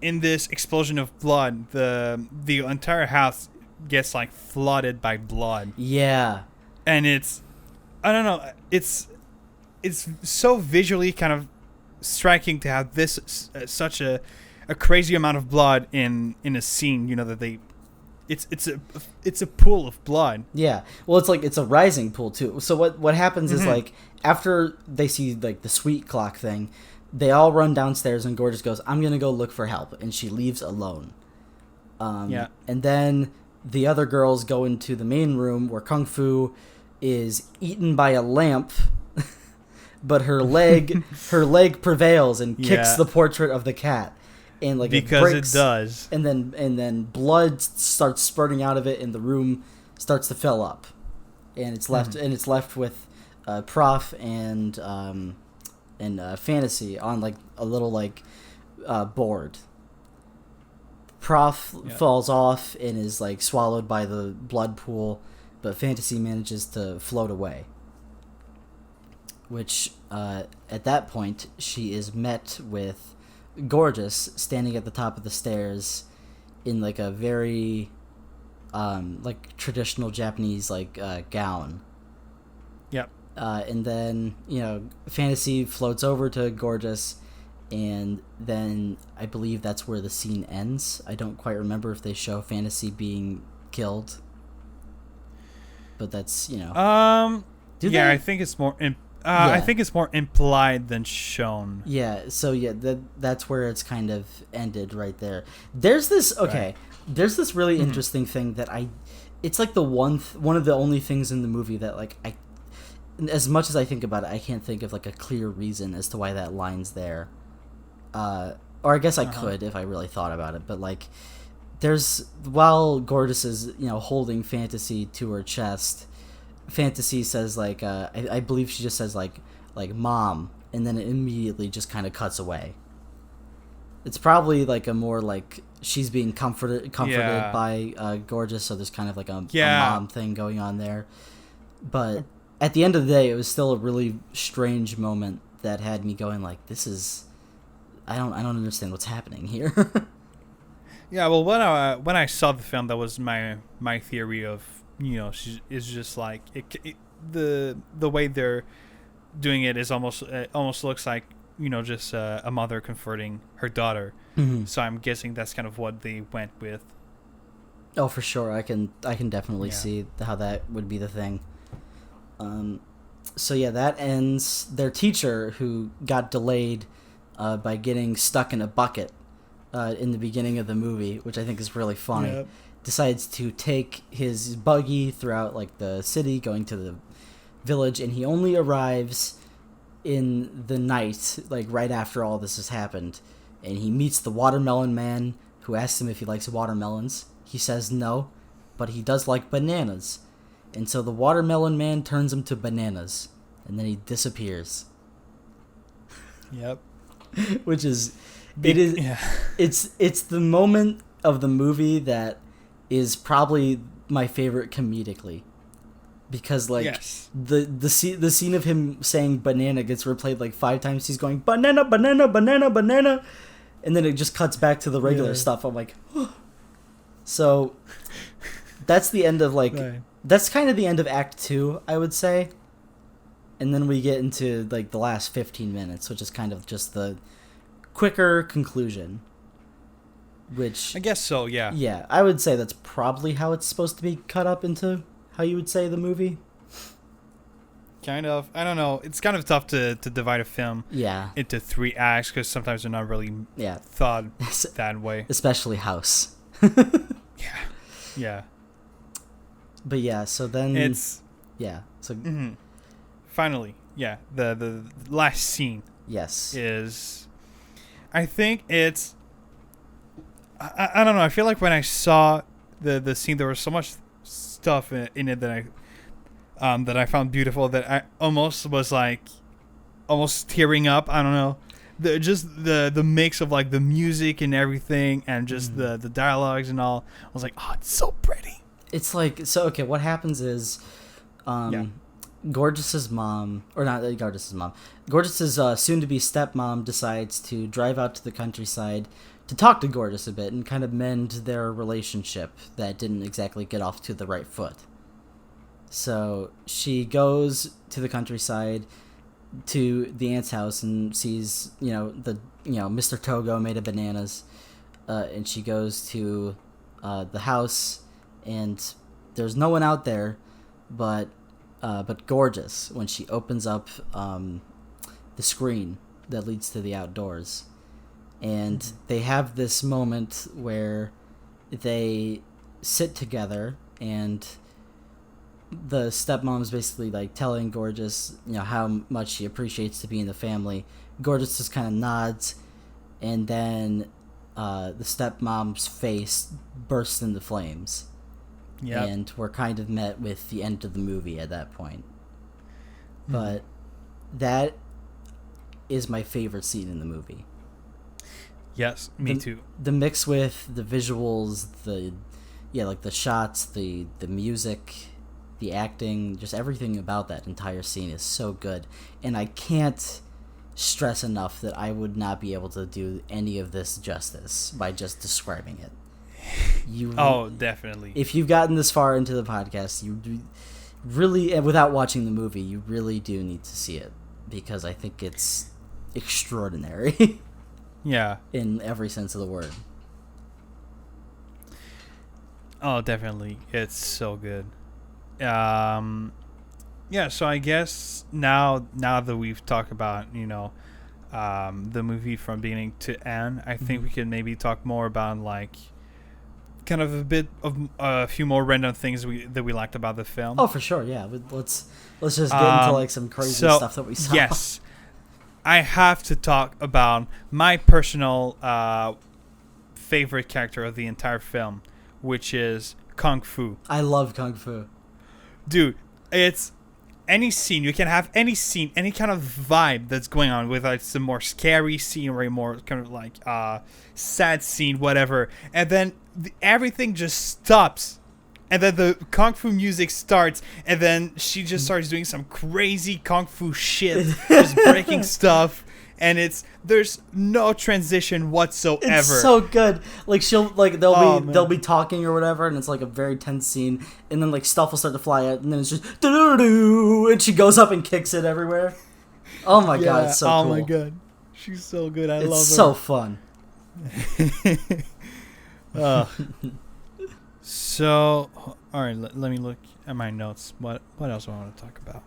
in this explosion of blood the entire house gets like flooded by blood. Yeah. And it's, I don't know, it's so visually kind of striking to have this such a crazy amount of blood in a scene, that it's a pool of blood. Yeah. Well, it's a rising pool too. So what happens is like after they see like the Sweet clock thing, they all run downstairs and Gorgeous goes, "I'm going to go look for help." And she leaves alone. And then the other girls go into the main room where Kung Fu is eaten by a lamp, but her leg prevails and kicks the portrait of the cat, and like because it breaks, it does, and then blood starts spurting out of it, and the room starts to fill up, and it's left with Prof and Fantasy on like a little like board. Prof falls off and is like swallowed by the blood pool, but Fantasy manages to float away. Which at that point she is met with Gorgeous standing at the top of the stairs in like a very like traditional Japanese like gown. Yep. And then Fantasy floats over to Gorgeous. And then I believe that's where the scene ends. I don't quite remember if they show Fantasy being killed, but that's I think it's more. I think it's more implied than shown. Yeah. So that's where it's kind of ended right there. There's this There's this really interesting thing that it's like the one of the only things in the movie that like as much as I think about it, I can't think of like a clear reason as to why that line's there. or I guess I could if I really thought about it, but like, while Gorgeous is, holding Fantasy to her chest, Fantasy says like, I believe she just says like mom, and then it immediately just kind of cuts away. It's probably like a more like she's being comforted by Gorgeous, so there's kind of like a mom thing going on there. But at the end of the day, it was still a really strange moment that had me going like, this is, I don't understand what's happening here. Yeah, well, when I saw the film, that was my theory of, she is just like the way they're doing it is almost looks like, just a mother comforting her daughter. Mm-hmm. So I'm guessing that's kind of what they went with. Oh, for sure. I can definitely see how that would be the thing. So yeah, that ends. Their teacher, who got delayed by getting stuck in a bucket in the beginning of the movie, which I think is really funny, decides to take his buggy throughout like the city, going to the village, and he only arrives in the night, like right after all this has happened, and he meets the watermelon man, who asks him if he likes watermelons. He says no, but he does like bananas, and so the watermelon man turns him to bananas, and then he disappears. Yep. Which is, it's the moment of the movie that is probably my favorite comedically. Because like the scene of him saying banana gets replayed like 5 times. He's going banana, banana, banana, banana, and then it just cuts back to the regular stuff. I'm like, oh. So that's the end of like that's kind of the end of Act 2, I would say. And then we get into like the last 15 minutes, which is kind of just the quicker conclusion. Which I guess so, yeah. Yeah, I would say that's probably how it's supposed to be cut up into. How you would say the movie? Kind of. I don't know. It's kind of tough to divide a film into 3 acts because sometimes they're not really thought that way. Especially House. Yeah. But yeah, so then... It's... Yeah. So Finally, the last scene is... I think it's... I don't know. I feel like when I saw the scene, there was so much stuff in it that I found beautiful that I almost was like almost tearing up. I don't know, the mix of like the music and everything and just the dialogues and all. I was like, oh, it's so pretty. It's like, so okay, what happens is Gorgeous's mom, or not Gorgeous's mom, Gorgeous's soon-to-be stepmom decides to drive out to the countryside to talk to Gorgeous a bit and kind of mend their relationship that didn't exactly get off to the right foot. So she goes to the countryside to the aunt's house and sees, Mr. Togo made of bananas, and she goes to the house, and there's no one out there, but Gorgeous, when she opens up the screen that leads to the outdoors. And they have this moment where they sit together, and the stepmom's basically like telling Gorgeous, how much she appreciates to be in the family. Gorgeous just kind of nods, and then the stepmom's face bursts into flames. Yeah. And we're kind of met with the end of the movie at that point. But that is my favorite scene in the movie. Yes, me too. The mix with the visuals, the shots, the music, the acting, just everything about that entire scene is so good. And I can't stress enough that I would not be able to do any of this justice by just describing it. Definitely. If you've gotten this far into the podcast, you really, without watching the movie, you really do need to see it, because I think it's extraordinary. Yeah. In every sense of the word. Oh, definitely. It's so good. Yeah, so I guess now that we've talked about, the movie from beginning to end, I think we can maybe talk more about like kind of a bit of a few more random things that we liked about the film. Oh, for sure, yeah. Let's just get into like some crazy stuff that we saw. Yes. I have to talk about my personal favorite character of the entire film, which is Kung Fu. I love Kung Fu. Dude, it's any scene. You can have any scene, any kind of vibe that's going on, whether it's a more scary scene or a more kind of like sad scene, whatever. And then everything just stops. And then the Kung Fu music starts, and then she just starts doing some crazy Kung Fu shit, just breaking stuff. And there's no transition whatsoever. It's so good. Like they'll be talking or whatever, and it's like a very tense scene, and then like stuff will start to fly out, and then it's just doo-doo-doo, and she goes up and kicks it everywhere. Oh my god, it's so cool. Oh my god, she's so good. I love her. It's so fun. So, all right, let me look at my notes. What else do I want to talk about?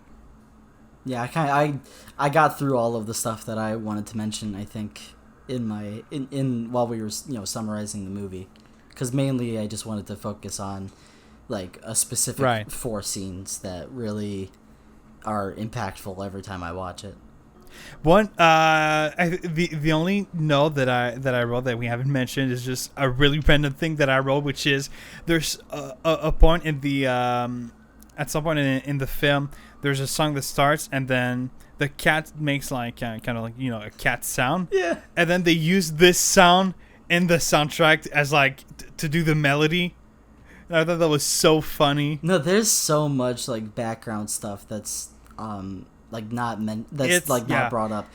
Yeah, I got through all of the stuff that I wanted to mention. I think in while we were summarizing the movie, because mainly I just wanted to focus on like a specific 4 scenes that really are impactful every time I watch it. One, the only note that I wrote that we haven't mentioned is just a really random thing that I wrote, which is there's a point in the at some point in the film, there's a song that starts and then the cat makes like kind of like a cat sound. Yeah. And then they use this sound in the soundtrack as like to do the melody. And I thought that was so funny. No, there's so much like background stuff that's like not not brought up.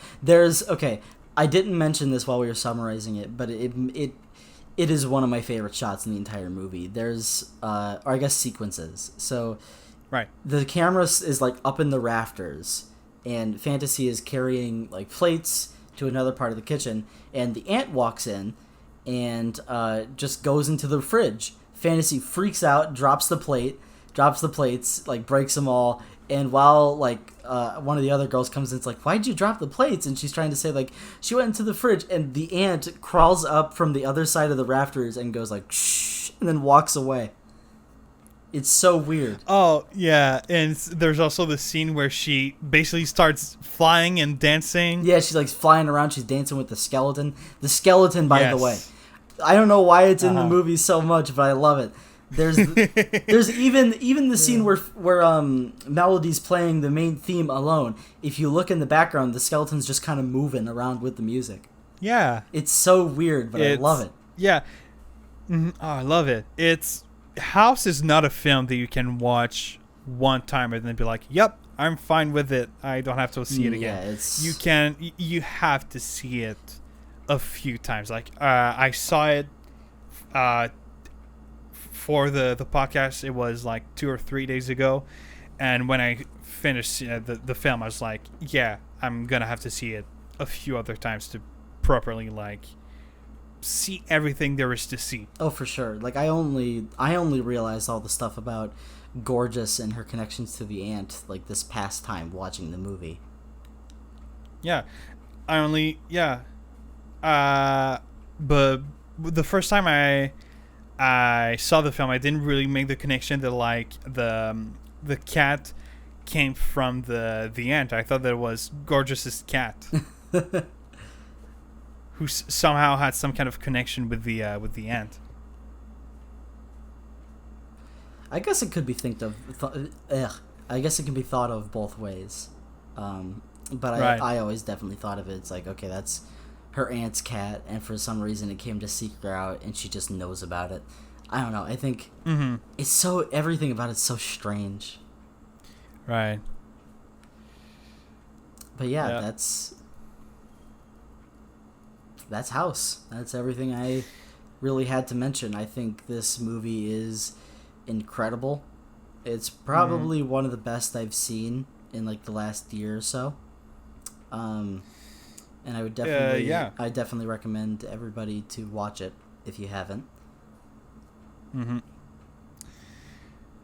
I didn't mention this while we were summarizing it, but it is one of my favorite shots in the entire movie. There's or I guess sequences. So the camera is like up in the rafters, and Fantasy is carrying like plates to another part of the kitchen, and the aunt walks in and just goes into the fridge. Fantasy freaks out, drops the plates, like breaks them all. And while like one of the other girls comes in, it's like, why'd you drop the plates? And she's trying to say like she went into the fridge, and the aunt crawls up from the other side of the rafters and goes like shh, and then walks away. It's so weird. Oh yeah, and there's also the scene where she basically starts flying and dancing. Yeah, she's like flying around. She's dancing with the skeleton. The skeleton, by the way, I don't know why it's in the movie so much, but I love it. There's even the scene where Melody's playing the main theme alone. If you look in the background, the skeleton's just kind of moving around with the music. Yeah, it's so weird, but I love it. Yeah, oh, I love it. House is not a film that you can watch one time and then be like, "Yep, I'm fine with it. I don't have to see it again." Yeah, you have to see it a few times. Like I saw it for the podcast. It was like 2 or 3 days ago, and when I finished the film, I was like, "Yeah, I'm gonna have to see it a few other times to properly like see everything there is to see." Oh, for sure. Like I only realized all the stuff about Gorgeous and her connections to the aunt like this past time watching the movie. Yeah, but the first time I saw the film, I didn't really make the connection that like the cat came from the aunt. I thought that it was Gorgeous's cat. Who somehow had some kind of connection with the aunt. I guess it could be I guess it can be thought of both ways, but I always definitely thought of it. It's like, okay, that's her aunt's cat, and for some reason it came to seek her out, and she just knows about it. I don't know. I think it's everything about it's so strange. Right. But yeah. That's House. That's everything I really had to mention. I think this movie is incredible. It's probably one of the best I've seen in like the last year or so. And I would definitely recommend everybody to watch it if you haven't. But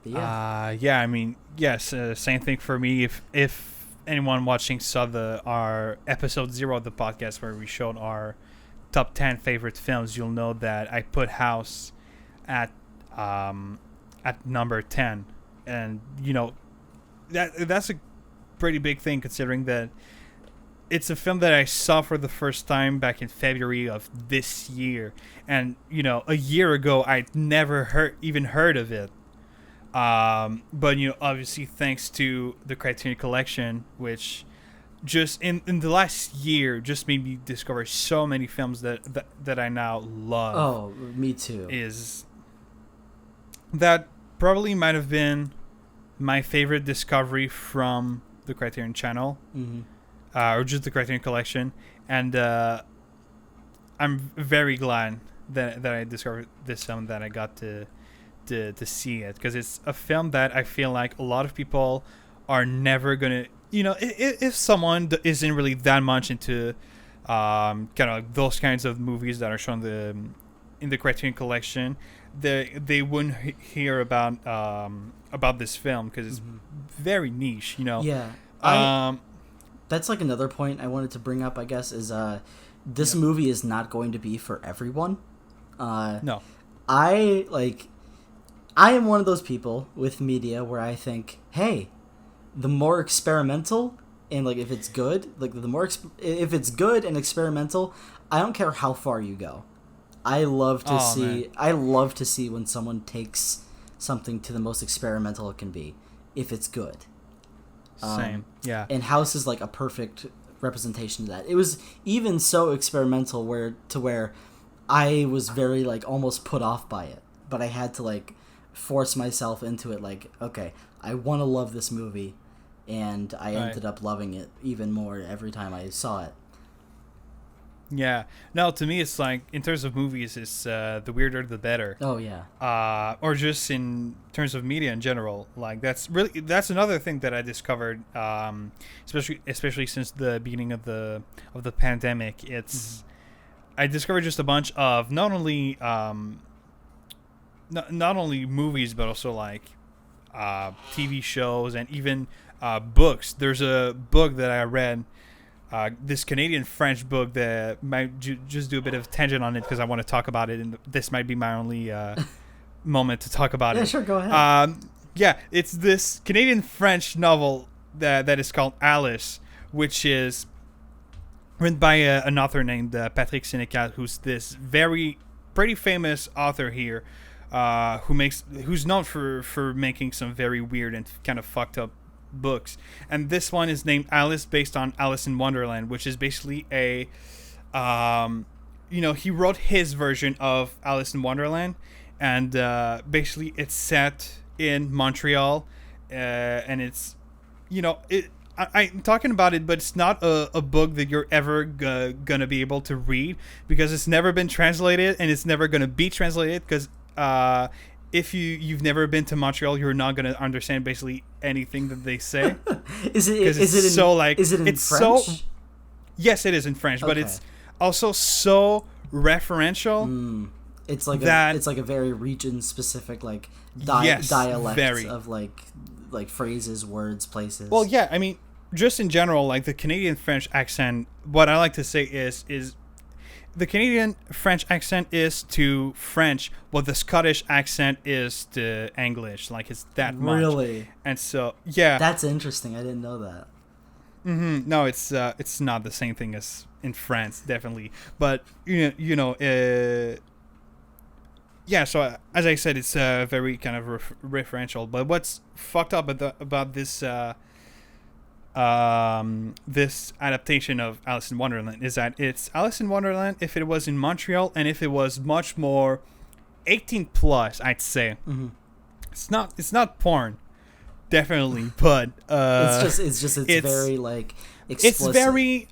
yeah. I mean, yes. Same thing for me. If anyone watching saw our episode 0 of the podcast where we showed our top 10 favorite films, you'll know that I put House at number 10, and that's a pretty big thing considering that it's a film that I saw for the first time back in February of this year, and a year ago I'd never even heard of it. But obviously thanks to the Criterion Collection, which just in the last year just made me discover so many films that I now love. Oh, me too. Is that probably might have been my favorite discovery from the Criterion Channel, or just the Criterion Collection, and I'm very glad that I discovered this film, that I got to see it, because it's a film that I feel like a lot of people are never gonna, if someone isn't really that much into kind of like those kinds of movies that are shown in the Criterion Collection, they wouldn't hear about this film, because it's very niche, Yeah. That's like another point I wanted to bring up, I guess, is this movie is not going to be for everyone. No. I am one of those people with media where I think, hey, the more experimental and like if it's good, like if it's good and experimental, I don't care how far you go. I love to see when someone takes something to the most experimental it can be, if it's good. Same. Yeah. And House is like a perfect representation of that. It was even so experimental where I was very like almost put off by it, but I had to like force myself into it. Like, okay, I want to love this movie, and I ended up loving it even more every time I saw it. Yeah. No, to me, it's like, in terms of movies, it's the weirder the better. Oh, yeah. Or just in terms of media in general. Like, that's another thing that I discovered, especially since the beginning of the pandemic. It's I discovered just a bunch of not only movies, but also like TV shows and even books. There's a book that I read. This Canadian-French book that might just do a bit of tangent on it, because I want to talk about it, and this might be my only moment to talk about it. Yeah, sure, go ahead. It's this Canadian-French novel that is called Alice, which is written by an author named Patrick Sénécal, who's this pretty famous author here, who's known for making some very weird and kind of fucked up books. And this one is named Alice, based on Alice in Wonderland, which is basically he wrote his version of Alice in Wonderland, and basically it's set in Montreal, and it's I'm talking about it, but it's not a book that you're ever gonna be able to read, because it's never been translated, and it's never gonna be translated, because if you've never been to Montreal, you're not gonna understand basically anything that they say. Is it in French? So, yes, it is in French, but it's also so referential. It's like a very region specific dialect of like phrases, words, places. Well, yeah, I mean, just in general, like the Canadian French accent. What I like to say is the Canadian French accent is to French what the Scottish accent is to English. Like, it's that much. Really? And so, yeah. That's interesting. I didn't know that. No, it's not the same thing as in France, definitely. But yeah. So as I said, it's very kind of referential. But what's fucked up about this this adaptation of Alice in Wonderland is that it's Alice in Wonderland if it was in Montreal, and if it was much more 18 plus, I'd say. It's not porn, definitely, but it's very like explicit.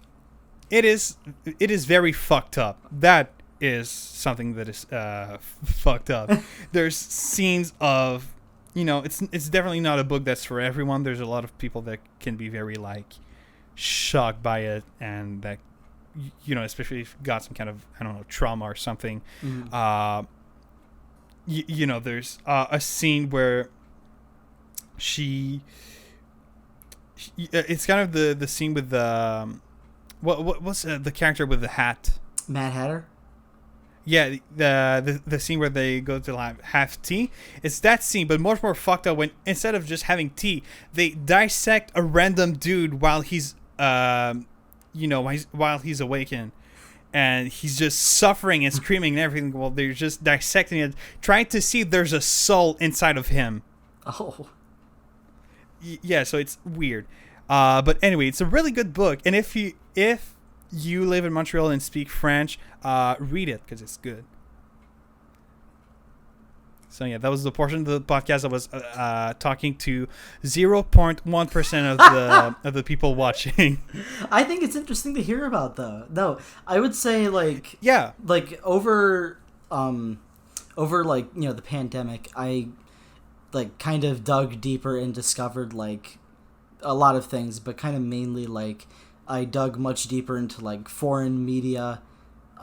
It is very fucked up. That is something that is fucked up. There's scenes of, it's definitely not a book that's for everyone. There's a lot of people that can be very like shocked by it, and that especially if you've got some kind of, I don't know, trauma or something. There's a scene where it's kind of the scene with the what's the character with the hat? Mad Hatter. Yeah, the scene where they go to have tea. It's that scene, but much more fucked up when instead of just having tea, they dissect a random dude while he's while he's awakened, and he's just suffering and screaming and everything. Well, they're just dissecting it, trying to see if there's a soul inside of him. Oh. Yeah, so it's weird. But anyway, it's a really good book, and if you live in Montreal and speak French, read it because it's good. So yeah, that was the portion of the podcast that was talking to 0.1% of the people watching. I think it's interesting to hear about, though. No, I would say like over the pandemic, I like kind of dug deeper and discovered like a lot of things, but kind of mainly like I dug much deeper into like foreign media.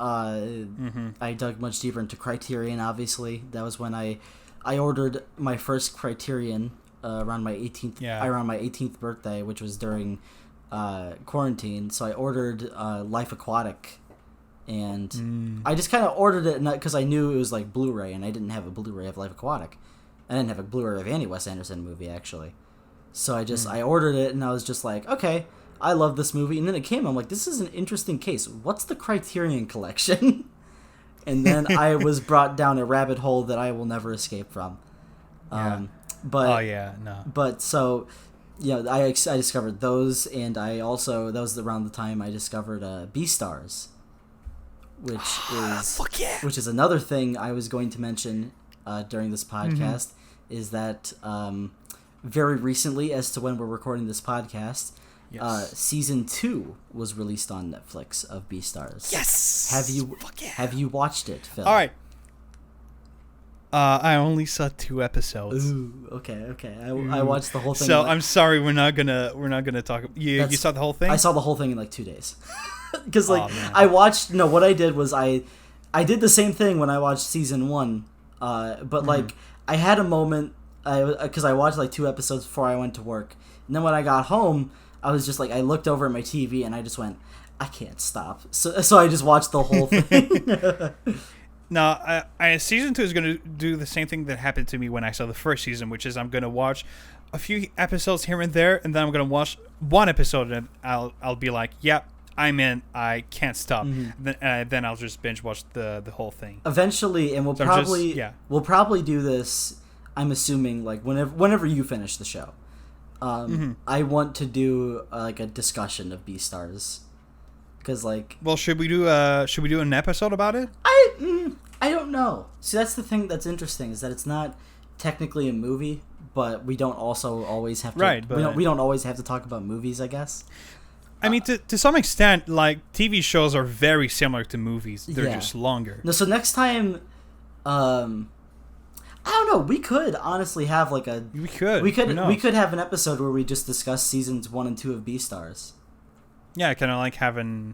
I dug much deeper into Criterion. Obviously, that was when I ordered my first Criterion around my 18th birthday, which was during quarantine. So I ordered Life Aquatic, and I just kind of ordered it because I knew it was like Blu-ray, and I didn't have a Blu-ray of Life Aquatic. I didn't have a Blu-ray of any Wes Anderson movie actually. So I ordered it, and I was just like, okay, I love this movie. And then it came, I'm like, this is an interesting case. What's the Criterion Collection? And then I was brought down a rabbit hole that I will never escape from. But so, I discovered those, and I also, that was around the time I discovered Beastars, which is another thing I was going to mention during this podcast, is that very recently, as to when we're recording this podcast, season 2 was released on Netflix of Beastars. Yes. Have you watched it, Phil? All right. I only saw 2 episodes. Ooh, okay. I watched the whole thing. So I'm sorry, we're not gonna talk. You saw the whole thing? I saw the whole thing in like 2 days. Because I watched. No, what I did was I did the same thing when I watched season 1, but like I had a moment because I watched like 2 episodes before I went to work, and then when I got home, I was just like, I looked over at my TV and I just went, I can't stop. So I just watched the whole thing. Now, season 2 is going to do the same thing that happened to me when I saw the first season, which is I'm going to watch a few episodes here and there, and then I'm going to watch one episode, and I'll be like, yeah, I'm in. I can't stop. Then I'll just binge watch the whole thing. Eventually, and we'll probably do this. I'm assuming like whenever you finish the show. I want to do like a discussion of Beastars, because like. Well, should we do an episode about it? I don't know. See, that's the thing that's interesting, is that it's not technically a movie, but we don't also always have to. Right, but we don't always have to talk about movies, I guess. I mean, to some extent, like TV shows are very similar to movies. They're just longer. No, so next time, I don't know. We could honestly have like a. We could have an episode where we just discuss seasons 1 and 2 of Beastars. Yeah, kind of like having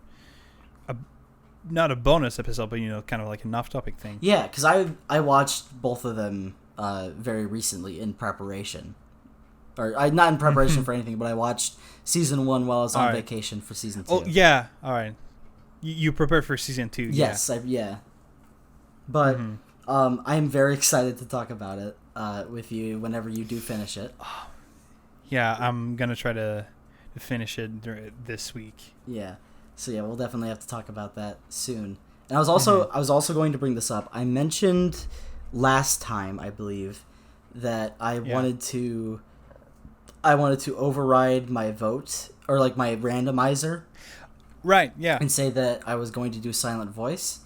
not a bonus episode, but kind of like an off-topic thing. Yeah, because I watched both of them very recently in preparation, or not in preparation for anything, but I watched season 1 while I was on vacation for season 2. Oh yeah, all right. You prepared for season 2. Yes, yeah. But. I'm very excited to talk about it with you whenever you do finish it. Yeah, I'm gonna try to finish it this week. Yeah, so yeah, we'll definitely have to talk about that soon. And I was also going to bring this up. I mentioned last time, I believe, that I wanted to override my vote, or like my randomizer. Right. Yeah. And say that I was going to do silent voice.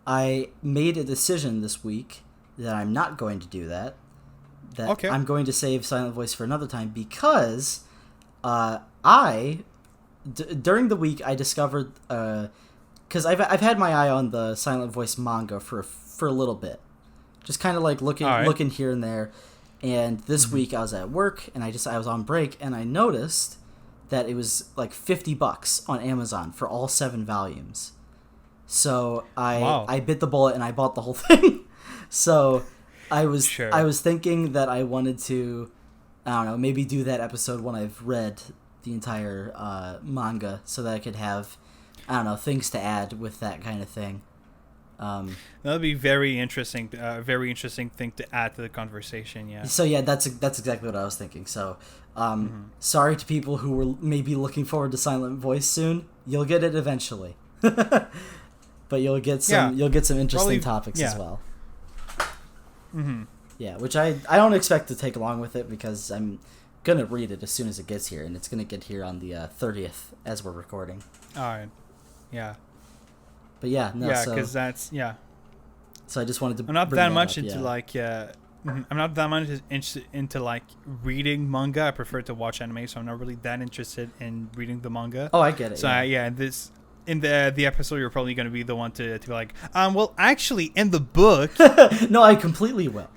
I made a decision this week that I'm not going to do that. I'm going to save silent voice for another time, because during the week I discovered, because I've had my eye on the silent voice manga for a little bit, just kind of like looking here and there. And this week I was at work, and I was on break, and I noticed that it was like $50 on Amazon for all 7 volumes. So I bit the bullet and I bought the whole thing. So I was thinking that I wanted to, I don't know, maybe do that episode when I've read the entire manga, so that I could have, I don't know, things to add with that kind of thing. That'll be very interesting. Very interesting thing to add to the conversation. Yeah. So yeah, that's exactly what I was thinking. So, sorry to people who were maybe looking forward to Silent Voice soon. You'll get it eventually, but you'll get some interesting topics as well. Mm-hmm. Yeah, which I don't expect to take along with it because I'm gonna read it as soon as it gets here, and it's gonna get here on the 30th as we're recording. All right. Yeah. But yeah, no. Yeah, because that's So I just wanted to. I'm not that much into like. I'm not that much into like reading manga. I prefer to watch anime, so I'm not really that interested in reading the manga. Oh, I get it. So this in the episode, you're probably going to be the one to be like, well, actually, in the book. No, I completely will.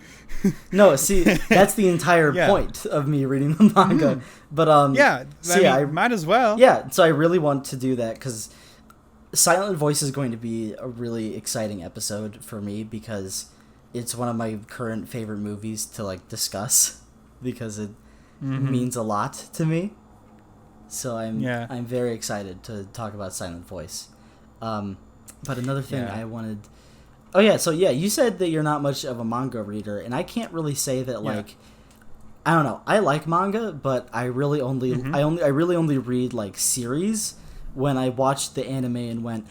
No, see, that's the entire point of me reading the manga. But I might as well. Yeah, so I really want to do that because Silent Voice is going to be a really exciting episode for me because it's one of my current favorite movies to like discuss because it means a lot to me. So I'm very excited to talk about Silent Voice. But another thing I wanted. Oh yeah, so yeah, you said that you're not much of a manga reader, and I can't really say that like. I don't know. I like manga, but I really only I really only read like series. When I watched the anime and went,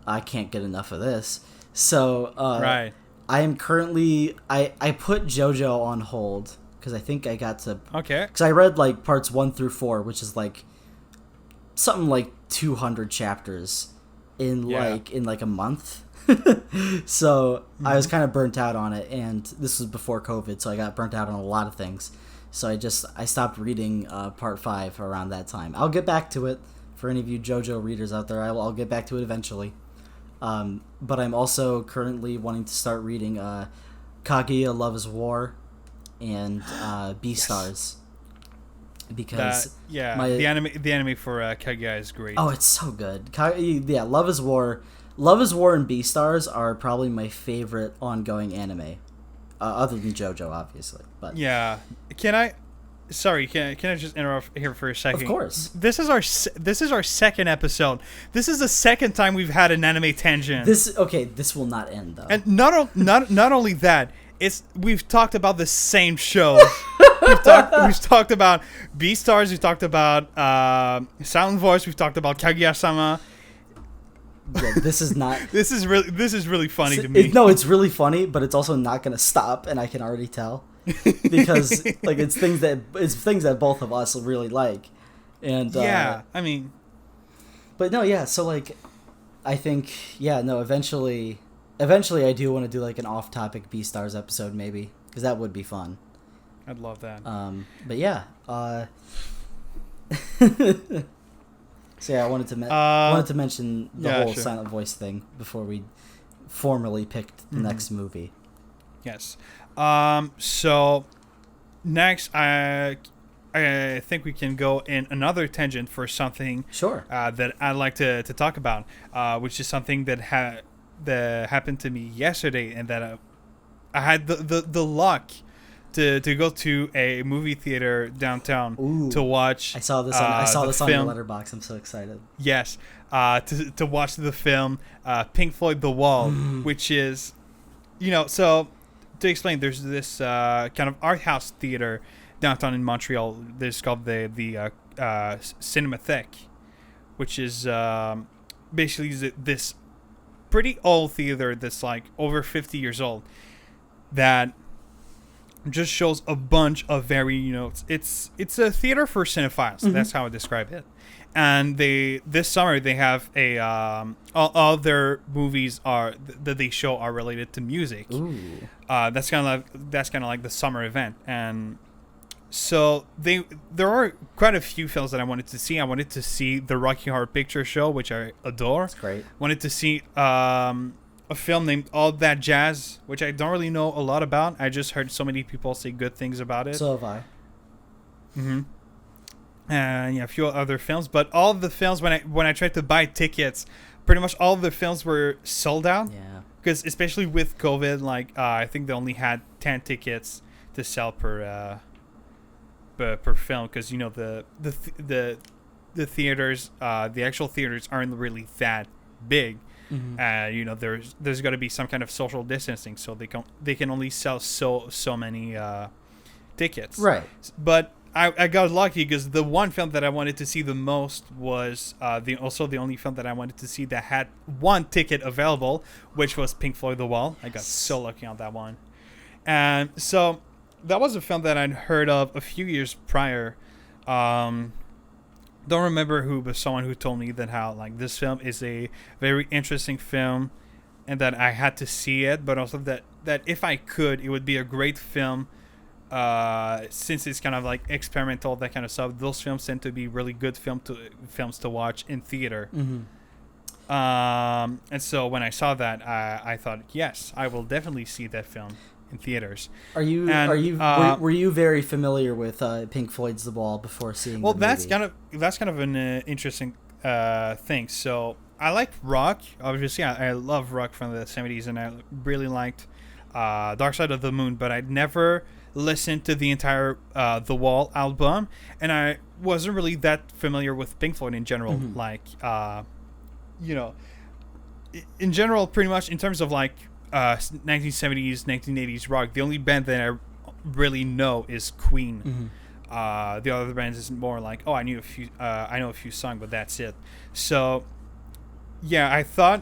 I can't get enough of this. So right. I am currently I put JoJo on hold because I think I got to because I read like parts 1 through 4, which is like something like 200 chapters in like a month. So I was kind of burnt out on it, and this was before COVID, so I got burnt out on a lot of things. So I stopped reading part 5 around that time. I'll get back to it. For any of you JoJo readers out there, I'll get back to it eventually. But I'm also currently wanting to start reading Kaguya Love is War and Beastars. Because the anime for Kaguya is great. Oh, it's so good. Love is War and Beastars are probably my favorite ongoing anime. Other than JoJo, obviously. But yeah. Can I just interrupt here for a second? Of course. This is our second episode. This is the second time we've had an anime tangent. This will not end though. And not only that, we've talked about the same show. we've talked about Beastars, we've talked about Silent Voice, we've talked about Kaguya-sama. Yeah, this is not. This is really funny to me. It's really funny, but it's also not going to stop, and I can already tell. Because like it's things that both of us really like, and I mean, but no, yeah. So like, I think eventually I do want to do like an off-topic Beastars episode maybe because that would be fun. I'd love that. But yeah. So yeah, I wanted to mention the whole Silent Voice thing before we formally picked the next movie. Yes. So next, I think we can go in another tangent for something that I'd like to talk about, which is something that happened to me yesterday, and that I had the luck to go to a movie theater downtown to watch. I saw this on your letterbox. I'm so excited. Yes, to watch the film Pink Floyd The Wall, which is, so. To explain, there's this kind of art house theater downtown in Montreal. There's called the Cinematheque, which is basically this pretty old theater that's like over 50 years old that just shows a bunch of very it's a theater for cinephiles. That's how I describe it. And this summer they have a all their movies that they show are related to music. Ooh. That's kind of like the summer event, and so there are quite a few films that I wanted to see. I wanted to see the Rocky Horror Picture Show, which I adore. That's great. Wanted to see a film named All That Jazz, which I don't really know a lot about. I just heard so many people say good things about it. So have I. And a few other films, but all of the films when I tried to buy tickets, pretty much all of the films were sold out. Yeah. Because especially with COVID, like I think they only had 10 tickets to sell per film, because the theaters, the actual theaters aren't really that big. There's got to be some kind of social distancing, so they can only sell so many tickets. Right. But I got lucky because the one film that I wanted to see the most was the only film that I wanted to see that had one ticket available, which was Pink Floyd The Wall. I got so lucky on that one. And so that was a film that I'd heard of a few years prior. Don't remember who, but someone who told me that how like this film is a very interesting film and that I had to see it, but also that if I could, it would be a great film. Since it's kind of like experimental, that kind of stuff, those films tend to be really good films to watch in theater. And so when I saw that, I thought, yes, I will definitely see that film in theaters. Were you very familiar with Pink Floyd's The Wall before seeing? Well, the movie? that's kind of an interesting thing. So I like rock. Obviously, I love rock from the 70s, and I really liked Dark Side of the Moon, but I'd never listened to the entire The Wall album, and I wasn't really that familiar with Pink Floyd in general. Like, in general, pretty much in terms of like 1970s, 1980s rock, the only band that I really know is Queen. The other bands is more like, I know a few songs, but that's it. So yeah, I thought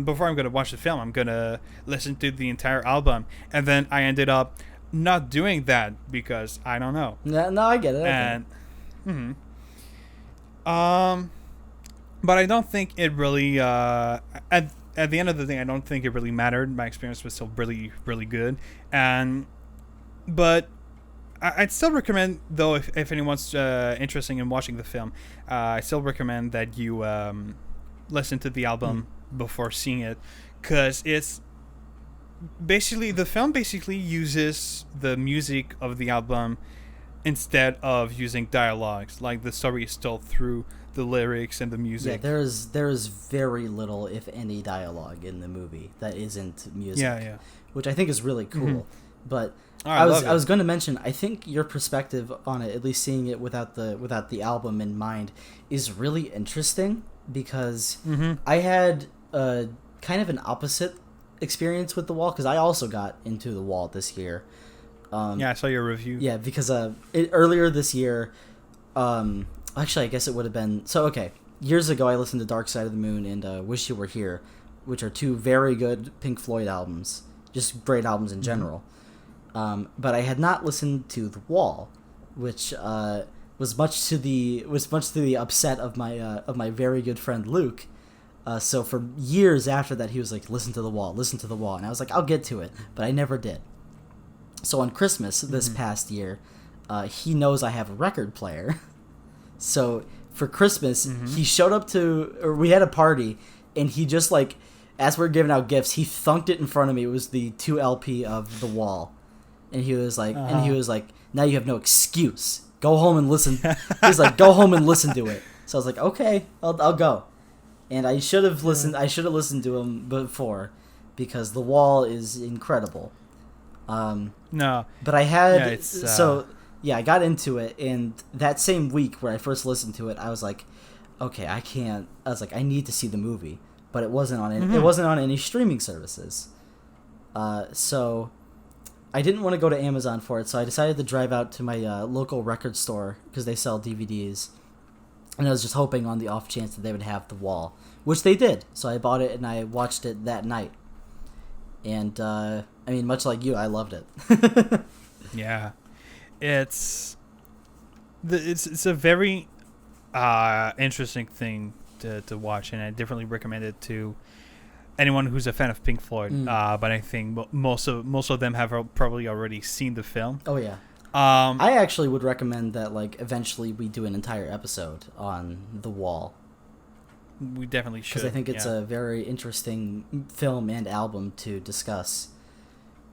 before I'm gonna watch the film, I'm gonna listen to the entire album, and then I ended up not doing that because I don't know. No, I get it. And but I don't think it really at the end of the day, I don't think it really mattered. My experience was still really, really good. But I'd still recommend, though, if anyone's interested in watching the film, I still recommend that you listen to the album before seeing it, because it's basically, the film basically uses the music of the album instead of using dialogues. Like, the story is told through the lyrics and the music. Yeah, there is very little, if any, dialogue in the movie that isn't music. Yeah. Which I think is really cool. But I was going to mention, I think your perspective on it, at least seeing it without the album in mind, is really interesting, because I had kind of an opposite experience with The Wall, because I also got into The Wall this year. I saw your review. Yeah, because earlier this year, actually, I guess it would have been... So, okay, years ago, I listened to Dark Side of the Moon and Wish You Were Here, which are two very good Pink Floyd albums. Just great albums in general. But I had not listened to The Wall, which was much to the upset of my very good friend Luke. So for years after that, he was like, listen to The Wall, and I was like, I'll get to it, but I never did. So on Christmas this past year, he knows I have a record player. So for Christmas, he showed up we had a party, and he just, like, as we're giving out gifts, he thunked it in front of me. It was the 2 LP of The Wall. And he was like, now you have no excuse. Go home and listen. He's like, go home and listen to it. So I was like, okay, I'll go. And I should have listened. I should have listened to him before, because The Wall is incredible. No, but I had I got into it, and that same week where I first listened to it, I was like, okay, I can't. I was like, I need to see the movie, but it wasn't on any, it wasn't on any streaming services. So I didn't want to go to Amazon for it, so I decided to drive out to my local record store, because they sell DVDs. And I was just hoping on the off chance that they would have The Wall, which they did. So I bought it and I watched it that night. And, I mean, much like you, I loved it. Yeah. It's a very interesting thing to watch, and I definitely recommend it to anyone who's a fan of Pink Floyd. But I think most of them have probably already seen the film. Oh, yeah. I actually would recommend that, like, eventually we do an entire episode on The Wall. We definitely should. Because I think it's a very interesting film and album to discuss.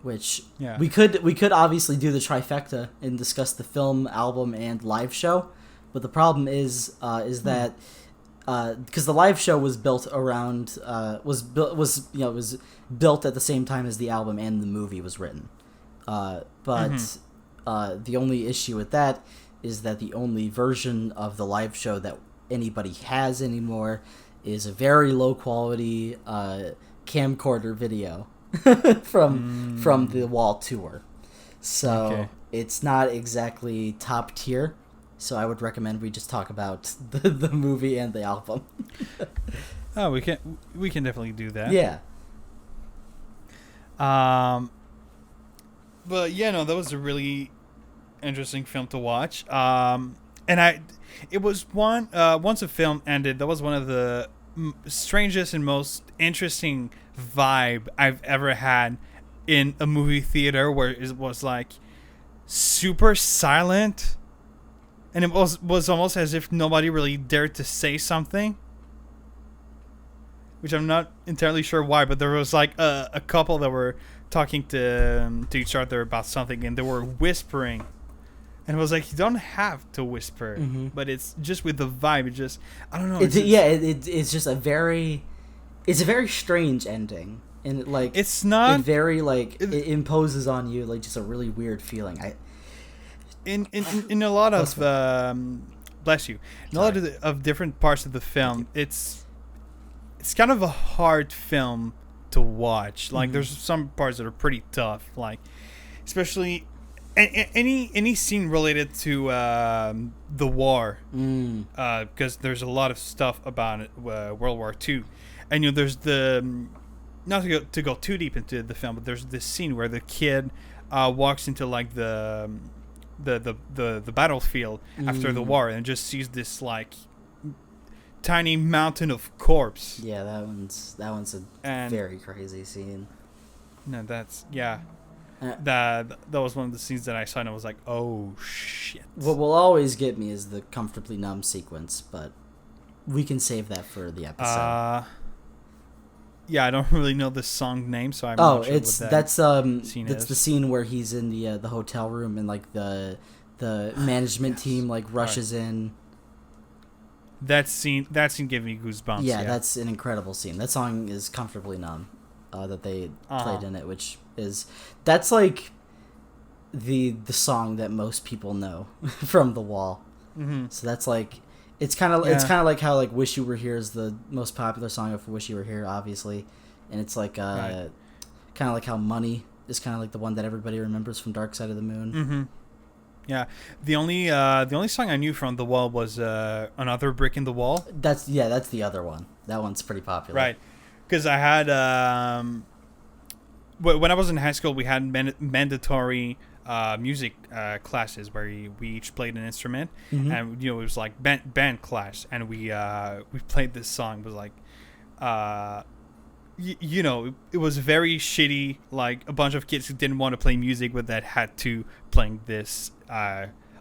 Which we could obviously do the trifecta and discuss the film, album, and live show, but the problem is that because the live show was built around was built at the same time as the album and the movie was written, but the only issue with that is that the only version of the live show that anybody has anymore is a very low quality camcorder video from the Wall tour. So it's not exactly top tier. So I would recommend we just talk about the movie and the album. Oh, we can definitely do that. Yeah. But yeah, no, that was a really interesting film to watch. It was once the film ended, that was one of the strangest and most interesting vibe I've ever had in a movie theater, where it was like super silent, and it was almost as if nobody really dared to say something, which I'm not entirely sure why, but there was like a couple that were talking to each other about something, and they were whispering, and it was like, you don't have to whisper, but it's just with the vibe. It just, I don't know. It's just a very strange ending, and like it's not it very like it imposes on you like just a really weird feeling. In a lot of bless you, in a lot of different parts of the film, it's kind of a hard film to watch. Like there's some parts that are pretty tough, like especially any scene related to the war, because there's a lot of stuff about it, World War II, and there's the, not to go too deep into the film, but there's this scene where the kid walks into like the battlefield after the war and just sees this like tiny mountain of corpse. Yeah, that one's a very crazy scene. No, that's that was one of the scenes that I saw and I was like, oh shit. What will always get me is the Comfortably Numb sequence, but we can save that for the episode. Yeah, I don't really know the song name, so I'm not sure that's scene that's is. the scene where he's in the hotel room and like the management team like rushes in. That scene gave me goosebumps. Yeah, that's an incredible scene. That song is Comfortably Numb, that they played in it, which that's like the song that most people know from The Wall. So that's like it's kind of like how like Wish You Were Here is the most popular song of Wish You Were Here, obviously, and it's like kind of like how Money is kind of like the one that everybody remembers from Dark Side of the Moon. Yeah, the only song I knew from The Wall was Another Brick in the Wall. That's the other one. That one's pretty popular. Right, because I had when I was in high school, we had mandatory music classes where we each played an instrument, and it was like band class, and we played this song. It was like it was very shitty, like a bunch of kids who didn't want to play music but that had to playing this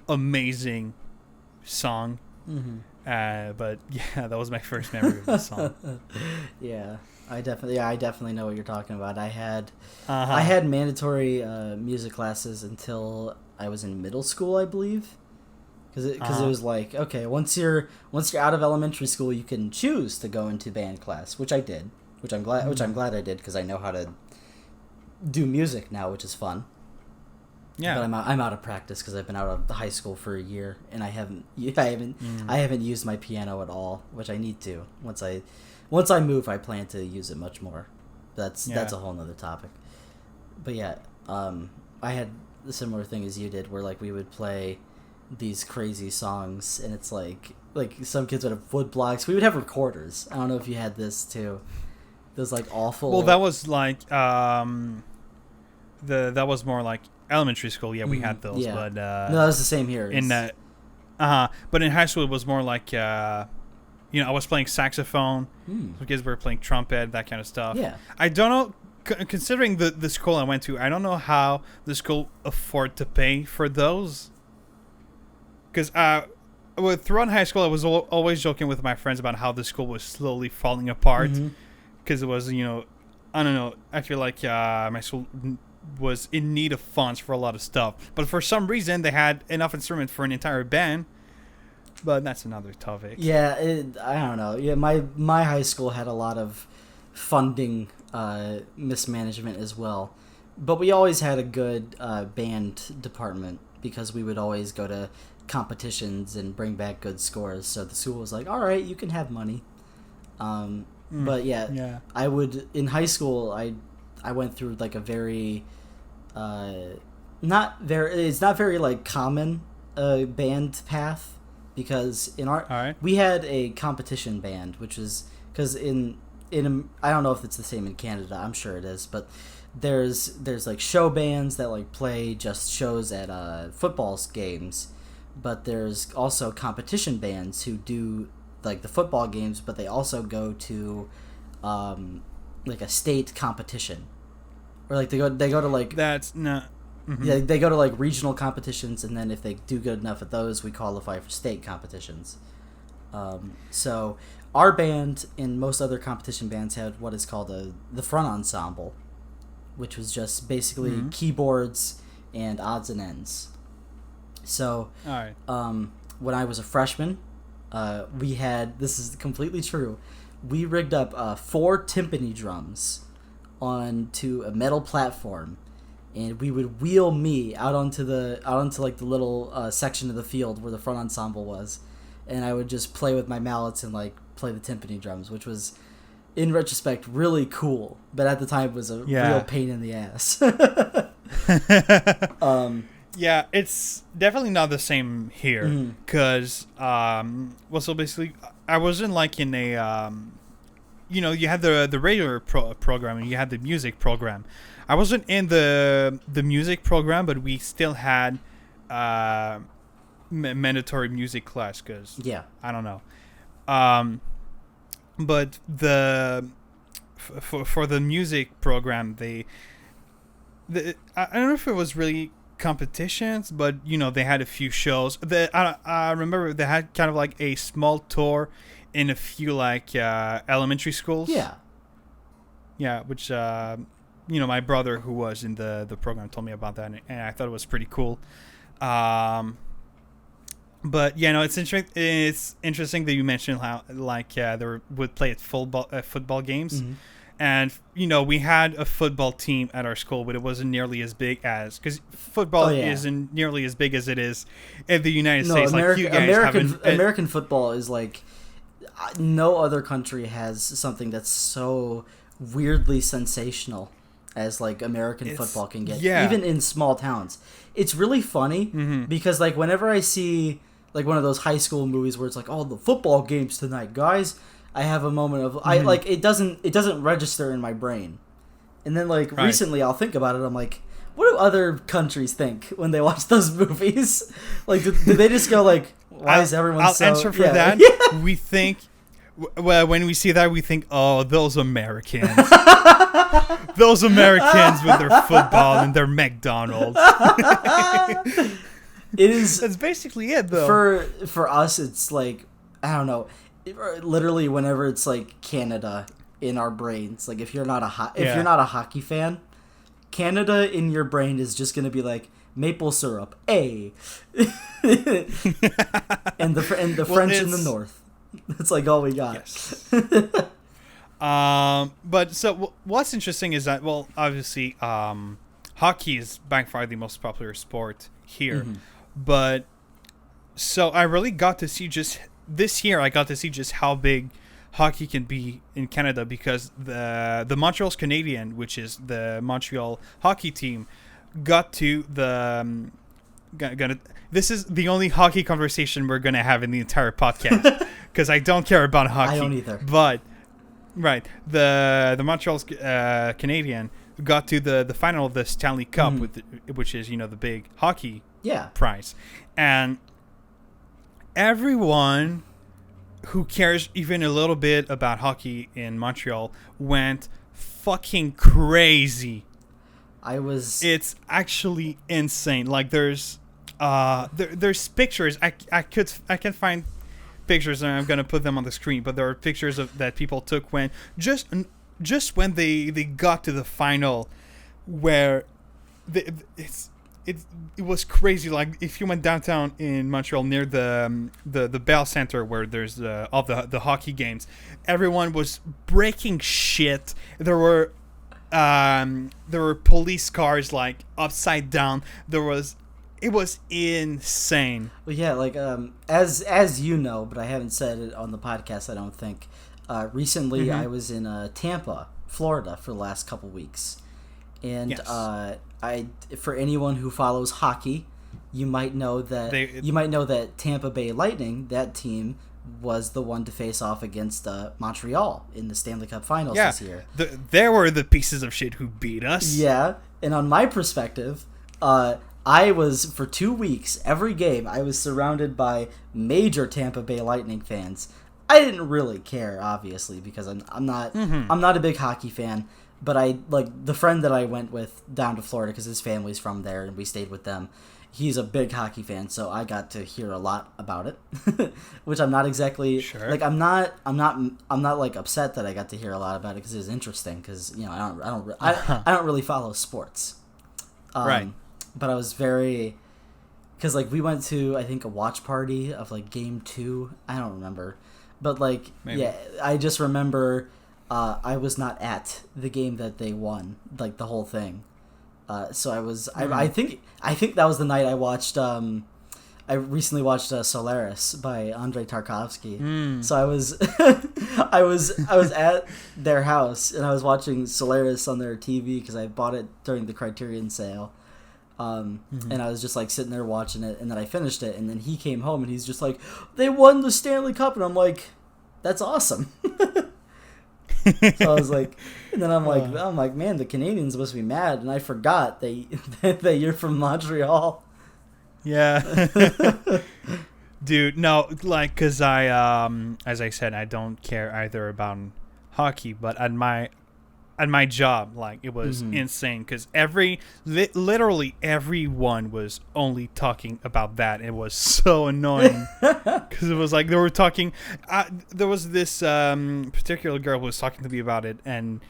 amazing song. But yeah, that was my first memory of the song. Yeah, I definitely know what you're talking about. I had mandatory music classes until I was in middle school, I believe, because it was like, okay, once you're out of elementary school, you can choose to go into band class, which I did, which I'm glad I did, because I know how to do music now, which is fun. Yeah, but I'm out of practice because I've been out of high school for a year, and I haven't used my piano at all, which I need to. Once I move, I plan to use it much more. That's a whole nother topic. But yeah, I had a similar thing as you did, where like we would play these crazy songs, and it's like some kids would have wood blocks. We would have recorders. I don't know if you had this too. Those like awful. Well, that was like that was more like elementary school. Yeah, we had those. Yeah. But no, that was the same here. In that, but in high school it was more like I was playing saxophone. Some kids were playing trumpet, that kind of stuff. Yeah. I don't know. Considering the school I went to, I don't know how the school afford to pay for those. Because throughout high school, I was always joking with my friends about how the school was slowly falling apart. Because it was, I don't know. I feel like my school was in need of funds for a lot of stuff. But for some reason, they had enough instruments for an entire band. But that's another topic. Yeah, I don't know. Yeah, my high school had a lot of funding mismanagement as well. But we always had a good band department because we would always go to competitions and bring back good scores. So the school was like, all right, you can have money. But yeah, I would in high school. I went through like a very, it's not very like common band path, because in we had a competition band, which is because in I don't know if it's the same in Canada. I'm sure it is, but there's like show bands that like play just shows at football games, but there's also competition bands who do like the football games, but they also go to like a state competition, or like they go to like that's not. Mm-hmm. Yeah, they go to like regional competitions, and then if they do good enough at those, we qualify for state competitions. So our band and most other competition bands had what is called the front ensemble, which was just basically keyboards and odds and ends. So when I was a freshman, we had, this is completely true, we rigged up 4 timpani drums onto a metal platform, and we would wheel me out onto like the little section of the field where the front ensemble was, and I would just play with my mallets and like play the timpani drums, which was in retrospect really cool, but at the time was a real pain in the ass. Yeah, it's definitely not the same here, because so basically I wasn't like in a you had the regular program and you had the music program. I wasn't in the music program, but we still had mandatory music class, because I don't know, but for the music program, I don't know if it was really competitions, but they had a few shows. I remember they had kind of like a small tour in a few like elementary schools. Yeah, which my brother who was in the program told me about that, and I thought it was pretty cool. But it's interesting. It's interesting that you mentioned how like they would play at football games. And, we had a football team at our school, but it wasn't nearly as big as... Because football isn't nearly as big as it is in the United States. American football is like... No other country has something that's so weirdly sensational as, like, American football can get. Yeah. Even in small towns. It's really funny because, like, whenever I see, like, one of those high school movies where it's like, oh, the football game's tonight, guys... I have a moment of it doesn't register in my brain, and then like recently I'll think about it. I'm like, what do other countries think when they watch those movies? Like, do they just go like, why is everyone? I'll answer for that. Yeah. We think, well, when we see that, we think, oh, those Americans, those Americans with their football and their McDonald's. It is. That's basically it, though. For us, it's like, I don't know. Literally, whenever it's like Canada in our brains, like if you're not a hockey fan, Canada in your brain is just gonna be like maple syrup, and the French in the north. That's like all we got. Yes. But so what's interesting is that, well, obviously, hockey is by far the most popular sport here, but so I really got to see this year, I got to see just how big hockey can be in Canada, because the Montreal's Canadian, which is the Montreal hockey team, got to the... this is the only hockey conversation we're going to have in the entire podcast, because I don't care about hockey. I don't either. But, the Montreal's Canadian got to the final of the Stanley Cup, which is, the big hockey prize. And... everyone who cares even a little bit about hockey in Montreal went fucking crazy. It's actually insane. Like there's pictures. I can find pictures, and I'm gonna put them on the screen. But there are pictures that people took when just when they got to the final, where it was crazy. Like if you went downtown in Montreal near the Bell Center, where there's all the hockey games, everyone was breaking shit. There were police cars like upside down. It was insane. Well, yeah, like as you know, but I haven't said it on the podcast, I don't think. recently I was in Tampa, Florida for the last couple weeks. And yes. For anyone who follows hockey, you might know that Tampa Bay Lightning, that team, was the one to face off against Montreal in the Stanley Cup Finals this year. There were the pieces of shit who beat us. Yeah, and on my perspective, I was, for 2 weeks, every game, I was surrounded by major Tampa Bay Lightning fans. I didn't really care, obviously, because I'm not a big hockey fan. But the friend that I went with down to Florida, because his family's from there, and we stayed with them. He's a big hockey fan, so I got to hear a lot about it, which I'm not exactly like. I'm not like upset that I got to hear a lot about it because it was interesting. Because I don't really follow sports, right? But I was very, because like we went to, I think, a watch party of like game 2. I don't remember, but like maybe. Yeah, I just remember I was not at the game that they won, like the whole thing. So I was. I think that was the night I watched. I recently watched Solaris by Andrei Tarkovsky. So I was, I was at their house and I was watching Solaris on their TV because I bought it during the Criterion sale. And I was just like sitting there watching it, and then I finished it, and then he came home and he's just like, "They won the Stanley Cup," and I'm like, "That's awesome." So I was like, and then I'm like, man, the Canadians must be mad, and I forgot that you're from Montreal. Yeah, dude, no, like, cause I as I said, I don't care either about hockey, but at my job, like, it was insane because literally everyone was only talking about that. It was so annoying because it was like they were talking. There was this particular girl who was talking to me about it, and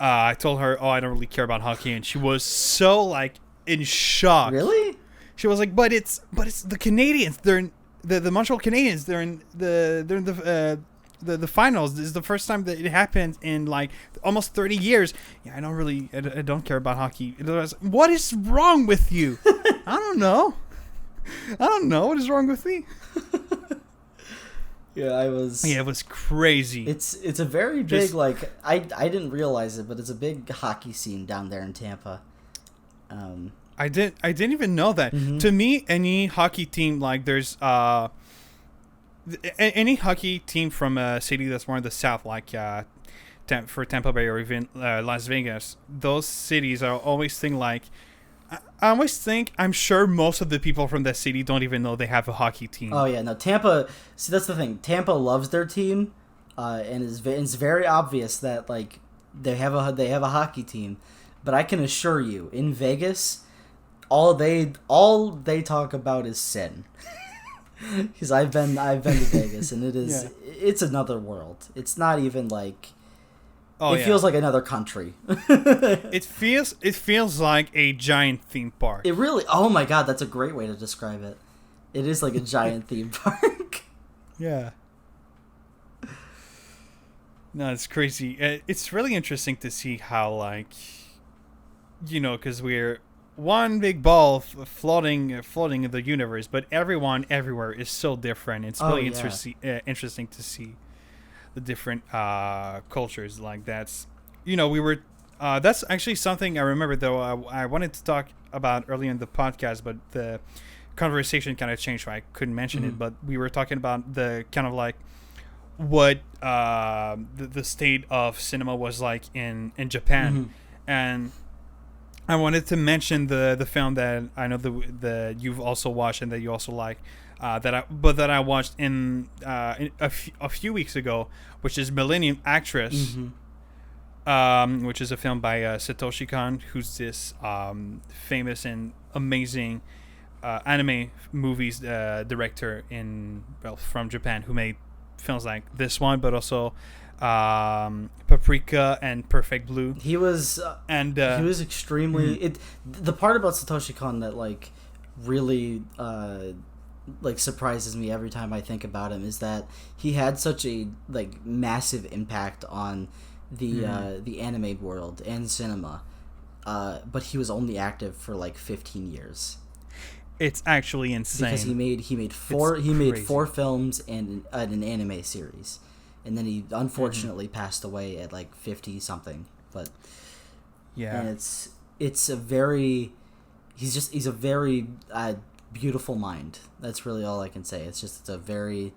I told her, "Oh, I don't really care about hockey," and she was so like in shock. Really? She was like, "But it's the Canadians. They're in the Montreal Canadiens. They're in the finals. This is the first time that it happened in like almost 30 years. Yeah, I don't care about hockey." What is wrong with you? I don't know what is wrong with me. Yeah, it was crazy. It's a very big, like, I didn't realize it, but it's a big hockey scene down there in Tampa. I didn't even know that. To me, any hockey team, like, there's any hockey team from a city that's more in the south, like for Tampa Bay or even Las Vegas, those cities are always I'm sure most of the people from that city don't even know they have a hockey team. Oh yeah, no, Tampa. See, that's the thing. Tampa loves their team, and it's very obvious that like they have a hockey team. But I can assure you, in Vegas, all they talk about is sin. Because I've been to Vegas, and it's another world. It's not even like it feels like another country. It feels like a giant theme park. It really. Oh my god, that's a great way to describe it. It is like a giant theme park. Yeah. No, it's crazy. It's really interesting to see how, like, because we're one big ball floating in the universe, but everyone everywhere is so different. It's really interesting to see the different cultures. Like, that's that's actually something I remember, though. I wanted to talk about earlier in the podcast, but the conversation kind of changed, so I couldn't mention it. But we were talking about the kind of like what the state of cinema was like in Japan, and I wanted to mention the film that I know the you've also watched and that you also like, that I watched in a few weeks ago, which is Millennium Actress, which is a film by Satoshi Kon, who's this famous and amazing anime movies director from Japan, who made films like this one, but also Paprika and Perfect Blue. He was extremely the part about Satoshi Kon that like really like surprises me every time I think about him is that he had such a like massive impact on the anime world and cinema, but he was only active for like 15 years. It's actually insane because he made four films and an anime series. and then he unfortunately passed away at like 50 something. But and it's a very he's a very beautiful mind. That's really all I can say. It's a very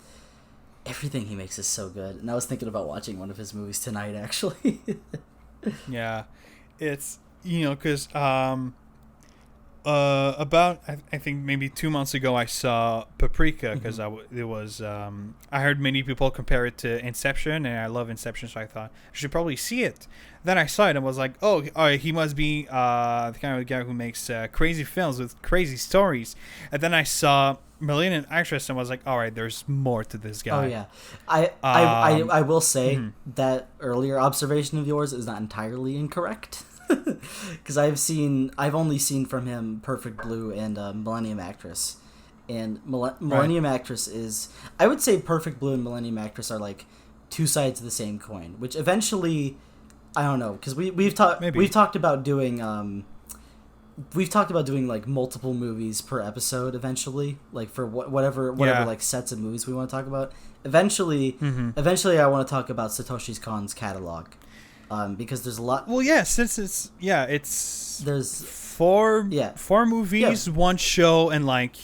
everything he makes is so good. And I was thinking about watching one of his movies tonight, actually. Yeah, it's because about I think maybe 2 months ago I saw Paprika because I heard many people compare it to Inception, and I love Inception, so I thought I should probably see it. Then I saw it and was like, oh, he must be the kind of guy who makes crazy films with crazy stories. And then I saw Millennium Actress and was like, all right, there's more to this guy. Oh yeah, I will say that earlier observation of yours is not entirely incorrect. Because I've only seen from him Perfect Blue and Millennium Actress, and Millennium Actress is, I would say Perfect Blue and Millennium Actress are like two sides of the same coin, which eventually, I don't know, because we've talked about doing like multiple movies per episode eventually, like for whatever like sets of movies we want to talk about. Eventually I want to talk about Satoshi Kon's catalog. Because there's a lot. Well, yeah, since there's four movies, one show, and like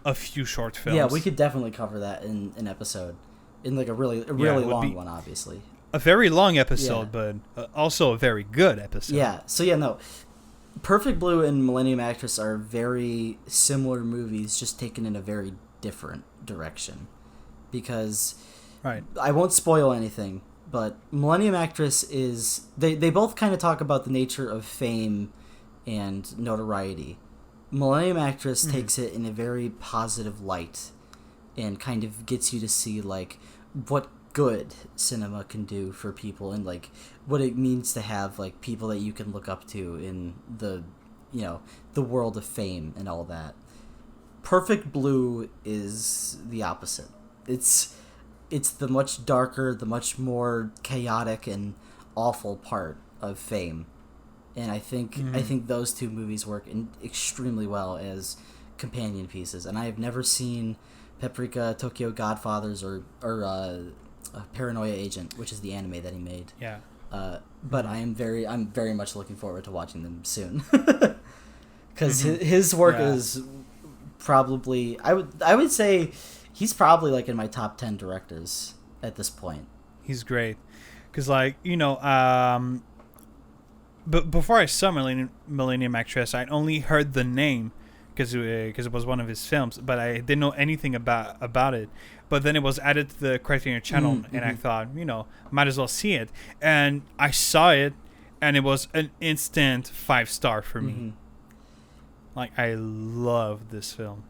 a few short films. Yeah, we could definitely cover that in an episode, in like a really long one, obviously. A very long episode, but also a very good episode. Yeah. So yeah, no, Perfect Blue and Millennium Actress are very similar movies, just taken in a very different direction. Because I won't spoil anything. But Millennium Actress is... They both kind of talk about the nature of fame and notoriety. Millennium Actress takes it in a very positive light and kind of gets you to see, like, what good cinema can do for people and, like, what it means to have, like, people that you can look up to in the, the world of fame and all that. Perfect Blue is the opposite. It's the much darker, the much more chaotic and awful part of fame, and I think those two movies work extremely well as companion pieces. And I have never seen Paprika, Tokyo Godfathers, or Paranoia Agent, which is the anime that he made. Yeah. But I'm very much looking forward to watching them soon, because his work is probably I would say. He's probably like in my top 10 directors at this point. He's great. Because but before I saw Millennium Actress, I'd only heard the name because it was one of his films, but I didn't know anything about it. But then it was added to the Criterion Channel, and I thought, might as well see it. And I saw it, and it was an instant 5-star for me. Like, I love this film.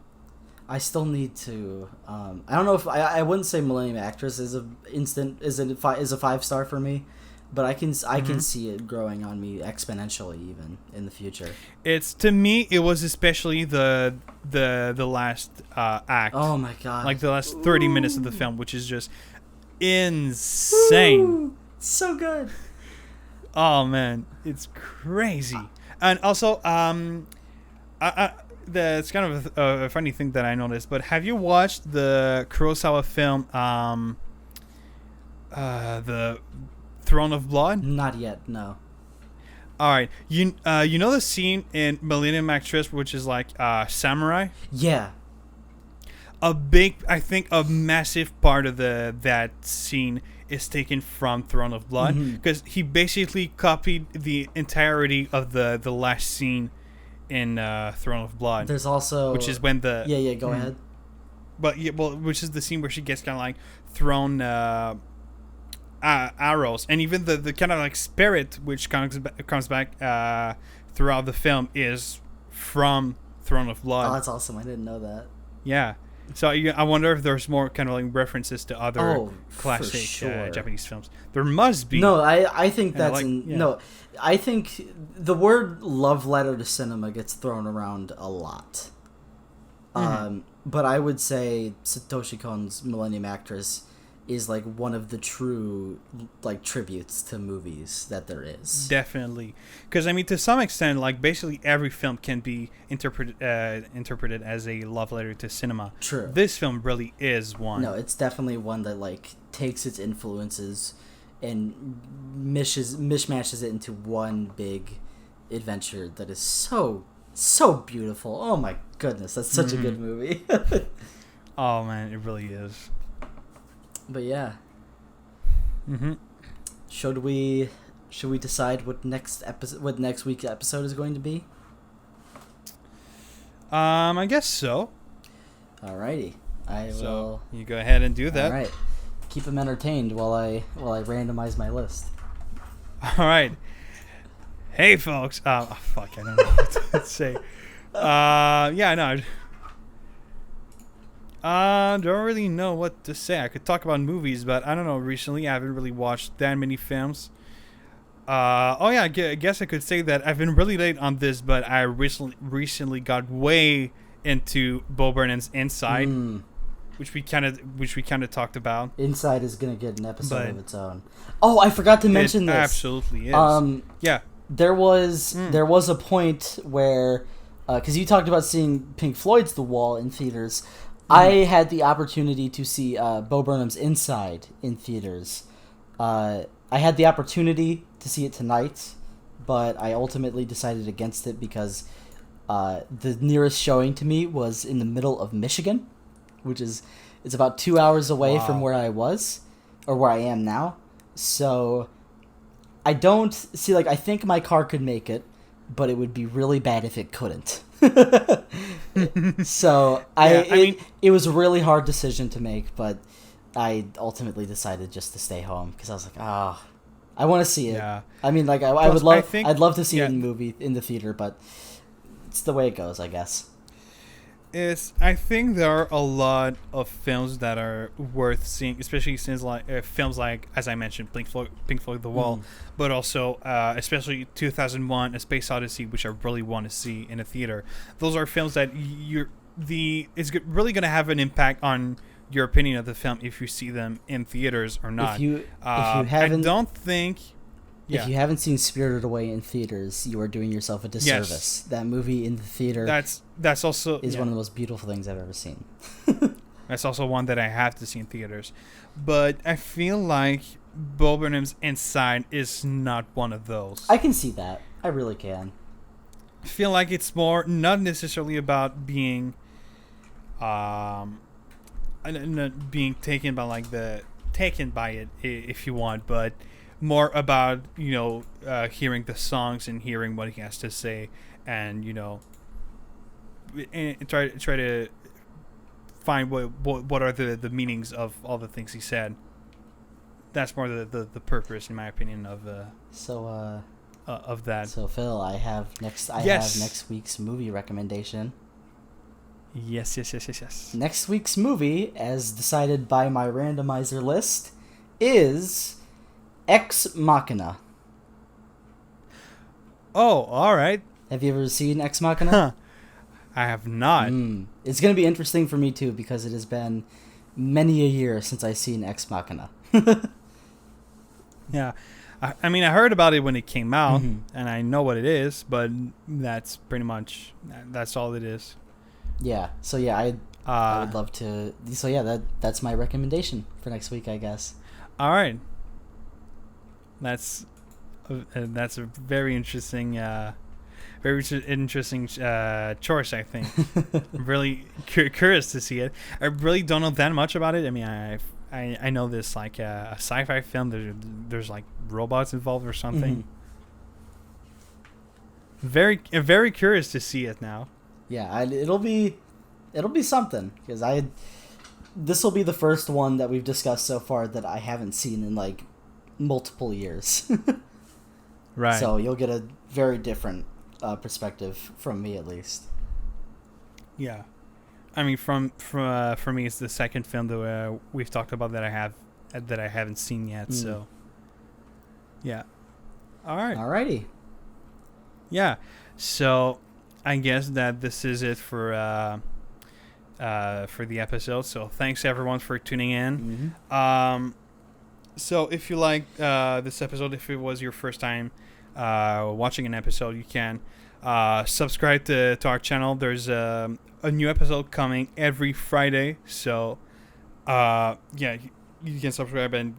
I still need to. I don't know if I wouldn't say Millennium Actress is a 5-star for me, but I can see it growing on me exponentially even in the future. To me it was especially the last act. Oh my god! Like the last 30 minutes of the film, which is just insane. So good. Oh man, it's crazy. And also it's kind of a funny thing that I noticed, but have you watched the Kurosawa film, the Throne of Blood? Not yet, no. All right, you know the scene in Millennium Actress, which is like samurai? Yeah. I think a massive part of that scene is taken from Throne of Blood, because he basically copied the entirety of the last scene in Throne of Blood. There's also, which is when the go ahead. But which is the scene where she gets kind of like thrown arrows, and even the kind of like spirit which comes back throughout the film is from Throne of Blood. Oh, that's awesome! I didn't know that. Yeah. So I wonder if there's more kind of like references to other classic Japanese films. There must be. No, I think that's no. I think the word love letter to cinema gets thrown around a lot. But I would say Satoshi Kon's Millennium Actress is like one of the true like tributes to movies that there is. Definitely, because I mean, to some extent, like basically every film can be interpreted as a love letter to cinema. True. This film really is one. No, it's definitely one that like takes its influences and mishmashes it into one big adventure that is so beautiful. Oh my goodness, that's such a good movie. Oh man, it really is. But yeah. Should we decide what next week's episode is going to be? I guess so. Alrighty. I will. You go ahead and do that. All right. Keep them entertained while I randomize my list. All right. Hey, folks. Fuck, I don't know what to say. Yeah, no. Don't really know what to say. I could talk about movies, but I don't know. Recently, I haven't really watched that many films. I guess I could say that I've been really late on this, but I recently got way into Bo Burnham's Inside, which we kind of talked about. Inside is gonna get an episode of its own. Oh, I forgot to mention this. Absolutely is. Yeah. There was a point where, because you talked about seeing Pink Floyd's The Wall in theaters. I had the opportunity to see Bo Burnham's Inside in theaters. I had the opportunity to see it tonight, but I ultimately decided against it because the nearest showing to me was in the middle of Michigan, which is it's about 2 hours away from where I was, or where I am now. So I don't see, like, I think my car could make it, but it would be really bad if it couldn't. So it was a really hard decision to make, but I ultimately decided just to stay home because I was like, I want to see it. Yeah. I mean, like, I'd love to see it in the theater, but it's the way it goes, I guess. I think there are a lot of films that are worth seeing, especially since films like, as I mentioned, Pink Floyd The Wall, but also especially 2001: A Space Odyssey, which I really want to see in a theater. Those are films that it's really going to have an impact on your opinion of the film if you see them in theaters or not. If you haven't, I don't think. If you haven't seen Spirited Away in theaters, you are doing yourself a disservice. Yes. That movie in the theater that's also is one of the most beautiful things I've ever seen. That's also one that I have to see in theaters. But I feel like Bo Burnham's Inside is not one of those. I can see that. I really can. I feel like it's more not necessarily about being being taken by it if you want, but more about hearing the songs and hearing what he has to say, and and try to find what are the meanings of all the things he said. That's more the purpose, in my opinion, of that. So Phil, I have next week's movie recommendation. Yes. Next week's movie, as decided by my randomizer list, is Ex Machina. Oh, all right. Have you ever seen Ex Machina? Huh. I have not. It's going to be interesting for me, too, because it has been many a year since I've seen Ex Machina. Yeah. I mean, I heard about it when it came out, and I know what it is, but that's pretty much, that's all it is. Yeah. So, yeah, I would love to. So, yeah, that's my recommendation for next week, I guess. All right. That's a very interesting choice, I think. I'm really curious to see it. I really don't know that much about it. I mean, I know this like a sci-fi film. There's like robots involved or something. Very curious to see it now. Yeah, it'll be something, because this will be the first one that we've discussed so far that I haven't seen in like multiple years. Right. So you'll get a very different perspective from me, at least. Yeah. I mean, for me, it's the second film that we've talked about that I haven't seen yet. So, yeah. All right. Alrighty. Yeah. So, I guess that this is it for for the episode. So thanks everyone for tuning in. Mm-hmm. So if you like this episode, if it was your first time watching an episode, you can subscribe to our channel. There's a new episode coming every Friday. So you can subscribe and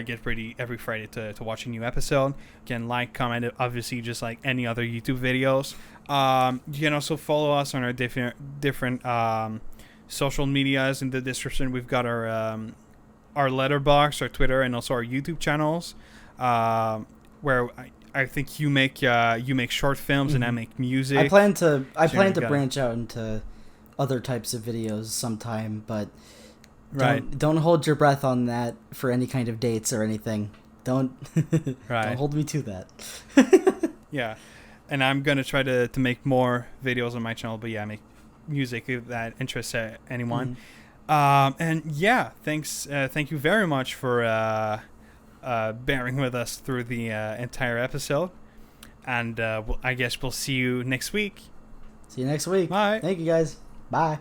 get ready every Friday to watch a new episode. You can like, comment, obviously, just like any other YouTube videos. You can also follow us on our different social medias. In the description, we've got our letterbox, our Twitter, and also our YouTube channels, where I think you make short films and I make music. I plan to branch out into other types of videos sometime, but don't hold your breath on that for any kind of dates or anything. Don't hold me to that. Yeah, and I'm gonna try to make more videos on my channel, but I make music if that interests anyone. And thanks. Thank you very much for bearing with us through the entire episode. And I guess we'll see you next week. See you next week. Bye. Thank you, guys. Bye.